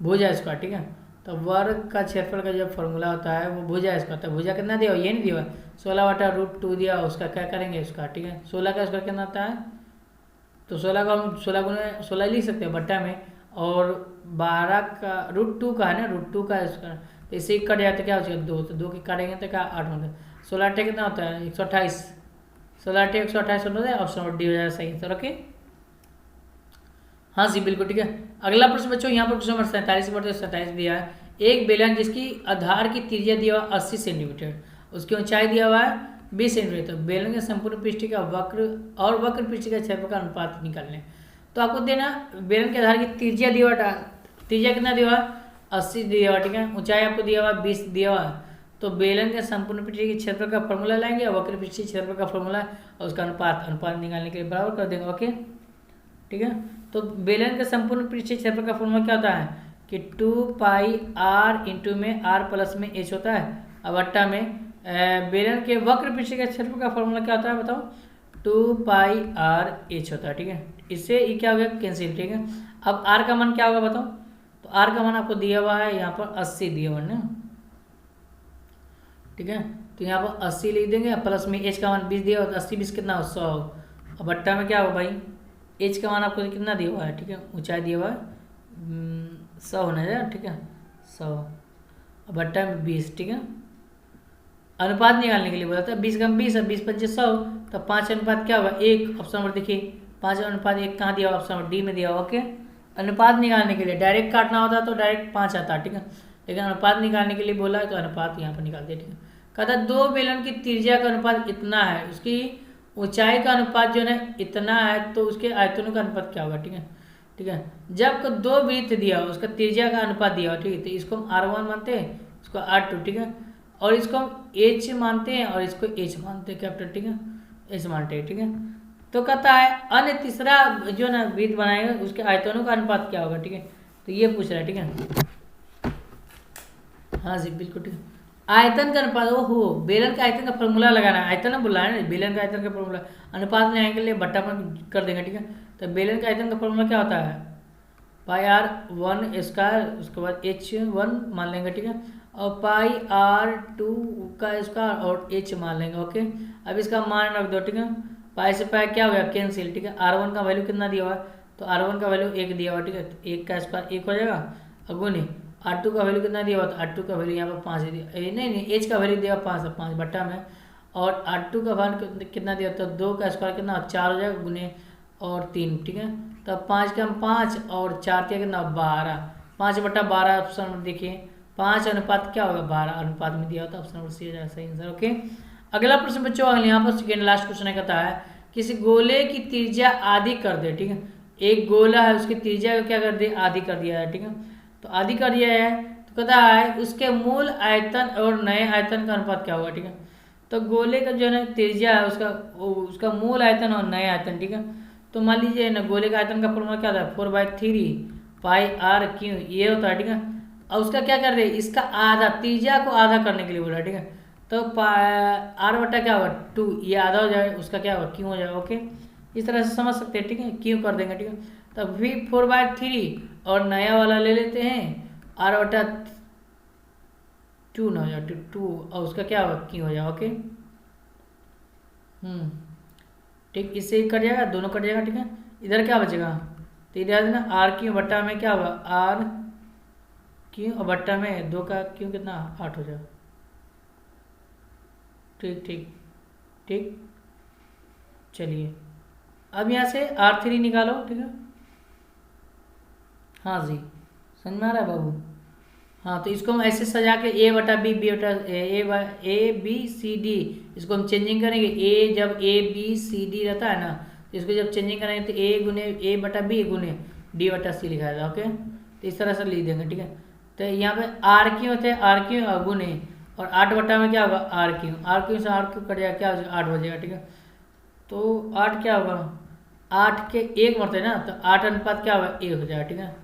भुजा स्क्वायर, ठीक है। तो वर्ग का क्षेत्रफल का जो फॉर्मूला होता है वो भुजा स्क्वायर होता है। भुजा कितना दिया ये नहीं दिया, 16 बटा √2 दिया, उसका क्या करेंगे उसका, ठीक है। 16 का स्क्वायर कितना आता है, तो 16 का हम 16 गुने 16 लिख सकते हैं बट्टा में, और 12 का √2 का है ना, √2 का स्क्वायर, तो इसे कट जाए तो क्या हो जाएगा 2, तो 2 की काटेंगे तो क्या 8 होता है। 16 8 कितना होता है 128, 16 8 128 होता है, ऑप्शन डी हो जाएगा सही आंसर, ओके। हाँ जी बिल्कुल, ठीक है। अगला प्रश्न बच्चों यहाँ पर क्वेश्चन नंबर 47 बढ़ते 27 दिया है, एक बेलन जिसकी आधार की त्रिज्या दिया हुआ 80 सेंटीमीटर, उसकी ऊंचाई दिया हुआ है 20 सेंटीमीटर, तो बेलन के संपूर्ण पृष्ठ का वक्र और वक्र पृष्ठ का क्षेत्रफल का अनुपात निकालने। तो आपको देना बेलन के आधार की त्रिज्या दिया हुआ, त्रिज्या कितना दिया हुआ 80 दिया हुआ, ठीक है। ऊंचाई आपको दिया हुआ 20 दिया हुआ, तो बेलन के संपूर्ण पृष्ठ के क्षेत्रफल का फॉर्मूला लाएंगे और वक्र पृष्ठ के क्षेत्रफल का फॉर्मूला और उसका अनुपात निकालने के लिए बराबर कर देंगे, ओके, ठीक है। तो बेलन के संपूर्ण पृष्ठीय क्षेत्रफल का फॉर्मूला क्या होता है कि 2 पाई r इंटू में r प्लस में h होता है, अब अट्टा में बेलन के वक्र पृष्ठ के क्षेत्रफल का फॉर्मूला क्या होता है बताओ, 2 पाई r h होता है, ठीक है। इससे ये क्या हो गया कैंसिल, ठीक है। अब r का मान क्या होगा बताओ, तो r का मान आपको दिया हुआ है यहाँ पर 80 दिया हुआ है ना, ठीक है। तो यहाँ पर 80 लिख देंगे, प्लस में h का मान 20 दिया हुआ, 80 20 कितना 100, अब अट्टा में क्या होगा भाई एच का मान आपको कितना दिया हुआ है, ठीक है, ऊंचाई दिया हुआ है 100 होना चाहिए, ठीक है 100, अब बट्टा में 20, ठीक है। अनुपात निकालने के लिए बोला था 20 कम 20 है, 20 25 100, तो 5 अनुपात क्या होगा 1, ऑप्शन नंबर देखिए 5 अनुपात 1 कहाँ दिया हुआ, ऑप्शन नंबर डी में दिया हुआ, ओके। अनुपात निकालने के लिए डायरेक्ट काटना होता तो डायरेक्ट 5 आता, ठीक है, लेकिन अनुपात निकालने के लिए बोला है तो अनुपात यहाँ पर निकाल दिया, ठीक है। कहता है 2 बेलन की त्रिज्या का अनुपात इतना है, उसकी ऊंचाई का अनुपात जो है इतना है, तो उसके आयतनों का अनुपात क्या होगा, ठीक है, ठीक है। जब को 2 वृत्त दिया उसका त्रिज्या का अनुपात दिया, ठीक है, तो इसको हम r1 मानते हैं, इसको r2, ठीक है, और इसको हम h मानते हैं और इसको h मानते हैं कैपिटल, ठीक है, h मानते हैं, ठीक है। तो कहता है अन्य तीसरा जो ना वृत्त बनाएगा उसके आयतनों का अनुपात क्या होगा, ठीक है, तो ये पूछ रहा है, ठीक है। हाँ जी बिल्कुल, ठीक है। आयतन का अनुपात, ओहो बेलन का आयतन का फॉर्मूला लगाना है, आयतन ना बोला है ना, बेलन का आयतन का फॉर्मूला अनुपात लेने के लिए बट्टापन कर देंगे, ठीक है। तो बेलन का आयतन का फॉर्मूला क्या होता है पाई r1 स्क्वायर, उसके बाद h1 मान लेंगे, ठीक है, और पाई r2 का स्क्वायर और h मान लेंगे, ओके। अब इसका मान रख दो, ठीक है, पाई से पाई क्या हो गया कैंसिल, ठीक है। r1 का वैल्यू कितना दिया हुआ है, तो r1 का वैल्यू 1 दिया हुआ, ठीक है, 1 का स्क्वायर 1 हो जाएगा, अगुनी r2 का वैल्यू कितना दिया हुआ, तो r2 का वैल्यू यहाँ पर 5 दिया, नहीं h का वैल्यू दिया 5 बट्टा में, और r2 का वैल्यू कितना दिया, तो 2 का स्क्वायर कितना 4 हो जाएगा गुने और 3, ठीक है। तो 5 का 5 और 4 का कितना 12, 5 बट्टा 12 ऑप्शन नंबर देखिए, 5 अनुपात क्या होगा 12 अनुपात में दिया होता है, ऑप्शन नंबर सी हो जाएगा सही आंसर, ओके। अगला प्रश्न बच्चों यहाँ पर सेकेंड लास्ट क्वेश्चन कहता है किसी गोले की त्रिज्या आधी कर दे, ठीक है, एक गोला है उसकी त्रिज्या को क्या कर दे आधी कर दिया है, ठीक है, तो आधी कर दिया है, तो कहता है उसके मूल आयतन और नए आयतन का अनुपात क्या होगा, ठीक है। तो गोले का जो है ना त्रिज्या है उसका मूल आयतन और नए आयतन, ठीक है। तो मान लीजिए ना गोले का आयतन का फॉर्मूला क्या था 4/3 पाई r क्यू ये होता है, ठीक है, और उसका क्या कर रहे हैं, इसका आधा, त्रिज्या को आधा करने के लिए बोला, ठीक है। तो आर बटा क्या होगा 2, ये आधा हो जाएगा, उसका क्या होगा क्यों हो जाएगा, ओके। इस तरह से समझ सकते हैं, ठीक है, क्यों कर देंगे, ठीक है। तब भी 4/3 और नया वाला ले लेते हैं आर बटा 2 ना हो जाए 2 और उसका क्या होगा क्यों हो जाएगा, ओके। ठीक, इससे ही कट जाएगा, दोनों कट जाएगा, ठीक है। इधर क्या बचेगा, तो इधर ना आर क्यों बट्टा में क्या होगा आर क्यों और बट्टा में 2 का क्यों कितना 8 हो जाएगा। ठीक ठीक ठीक, चलिए अब यहाँ से R3 निकालो, ठीक है। हाँ जी, समझ में आ रहा है बाबू। हाँ, तो इसको हम ऐसे सजा के A बटा B, B बटा A B C D, इसको हम चेंजिंग करेंगे। A जब A B C D रहता है ना, तो इसको जब चेंजिंग करेंगे तो A गुने A बटा B गुने D बटा C लिखा जाएगा, ओके। तो इस तरह से लिख देंगे, ठीक है। तो यहाँ पे R क्यों होते हैं, R क्यों गुने, और 8 बटा में क्या होगा R क्यों, R क्यों से R क्यों कट जाएगा, क्या हो जाएगा 8 बजेगा, ठीक है। तो 8 क्या होगा 8 के 1 मरते हैं ना, तो 8 अनुपात क्या होगा 1 हो जाएगा, ठीक है।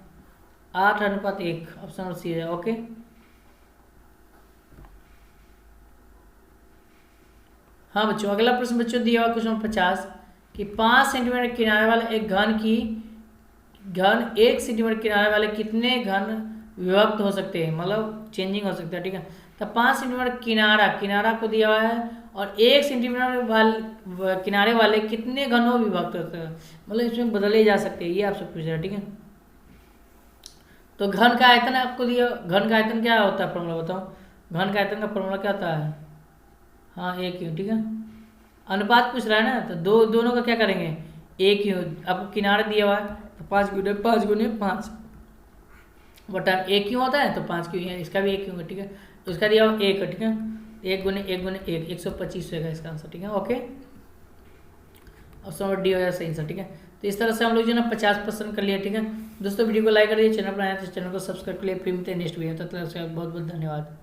8 अनुपात 1, ऑप्शन नंबर सी है, ओके। हाँ बच्चों, अगला प्रश्न बच्चों दिया हुआ क्वेश्चन 50 कि 5 सेंटीमीटर किनारे वाले एक घन 1 सेंटीमीटर किनारे वाले कितने घन विभक्त हो सकते हैं, मतलब चेंजिंग हो सकता है, ठीक है। तो 5 सेंटीमीटर किनारा को दिया हुआ है और 1 सेंटीमीटर किनारे वाले कितने घनों विभक्त होते हैं, मतलब इसमें बदले जा सकते हैं, ये आपसे पूछ रहा है, ठीक है। तो घन का आयतन आपको दिया, घन का आयतन क्या होता है फॉर्मूला बताओ, घन का आयतन का फॉर्मूला क्या होता है, हाँ एक क्यों, ठीक है। अनुपात पूछ रहा है ना, तो दोनों का क्या करेंगे एक क्यों, आपको किनारा दिया हुआ है तो 5 गुने 5 बटा एक क्यों होता है, तो 5 क्यों है, इसका भी एक क्यों है, ठीक है। तो इसका दिया हुआ 1 है, ठीक है। 1 गुने 1 125 होगा इसका आंसर, ठीक है, ओके। ऑप्शन नंबर डी हो जाए सही आंसर, ठीक है। तो इस तरह से हम लोग जो ना 50% कर लिया, ठीक है। दोस्तों वीडियो को लाइक करिए, चैनल पर आए तो चैनल को सब्सक्राइब कर लिए, फिर मिलते हैं नेक्स्ट वीडियो, तब तक बहुत बहुत धन्यवाद।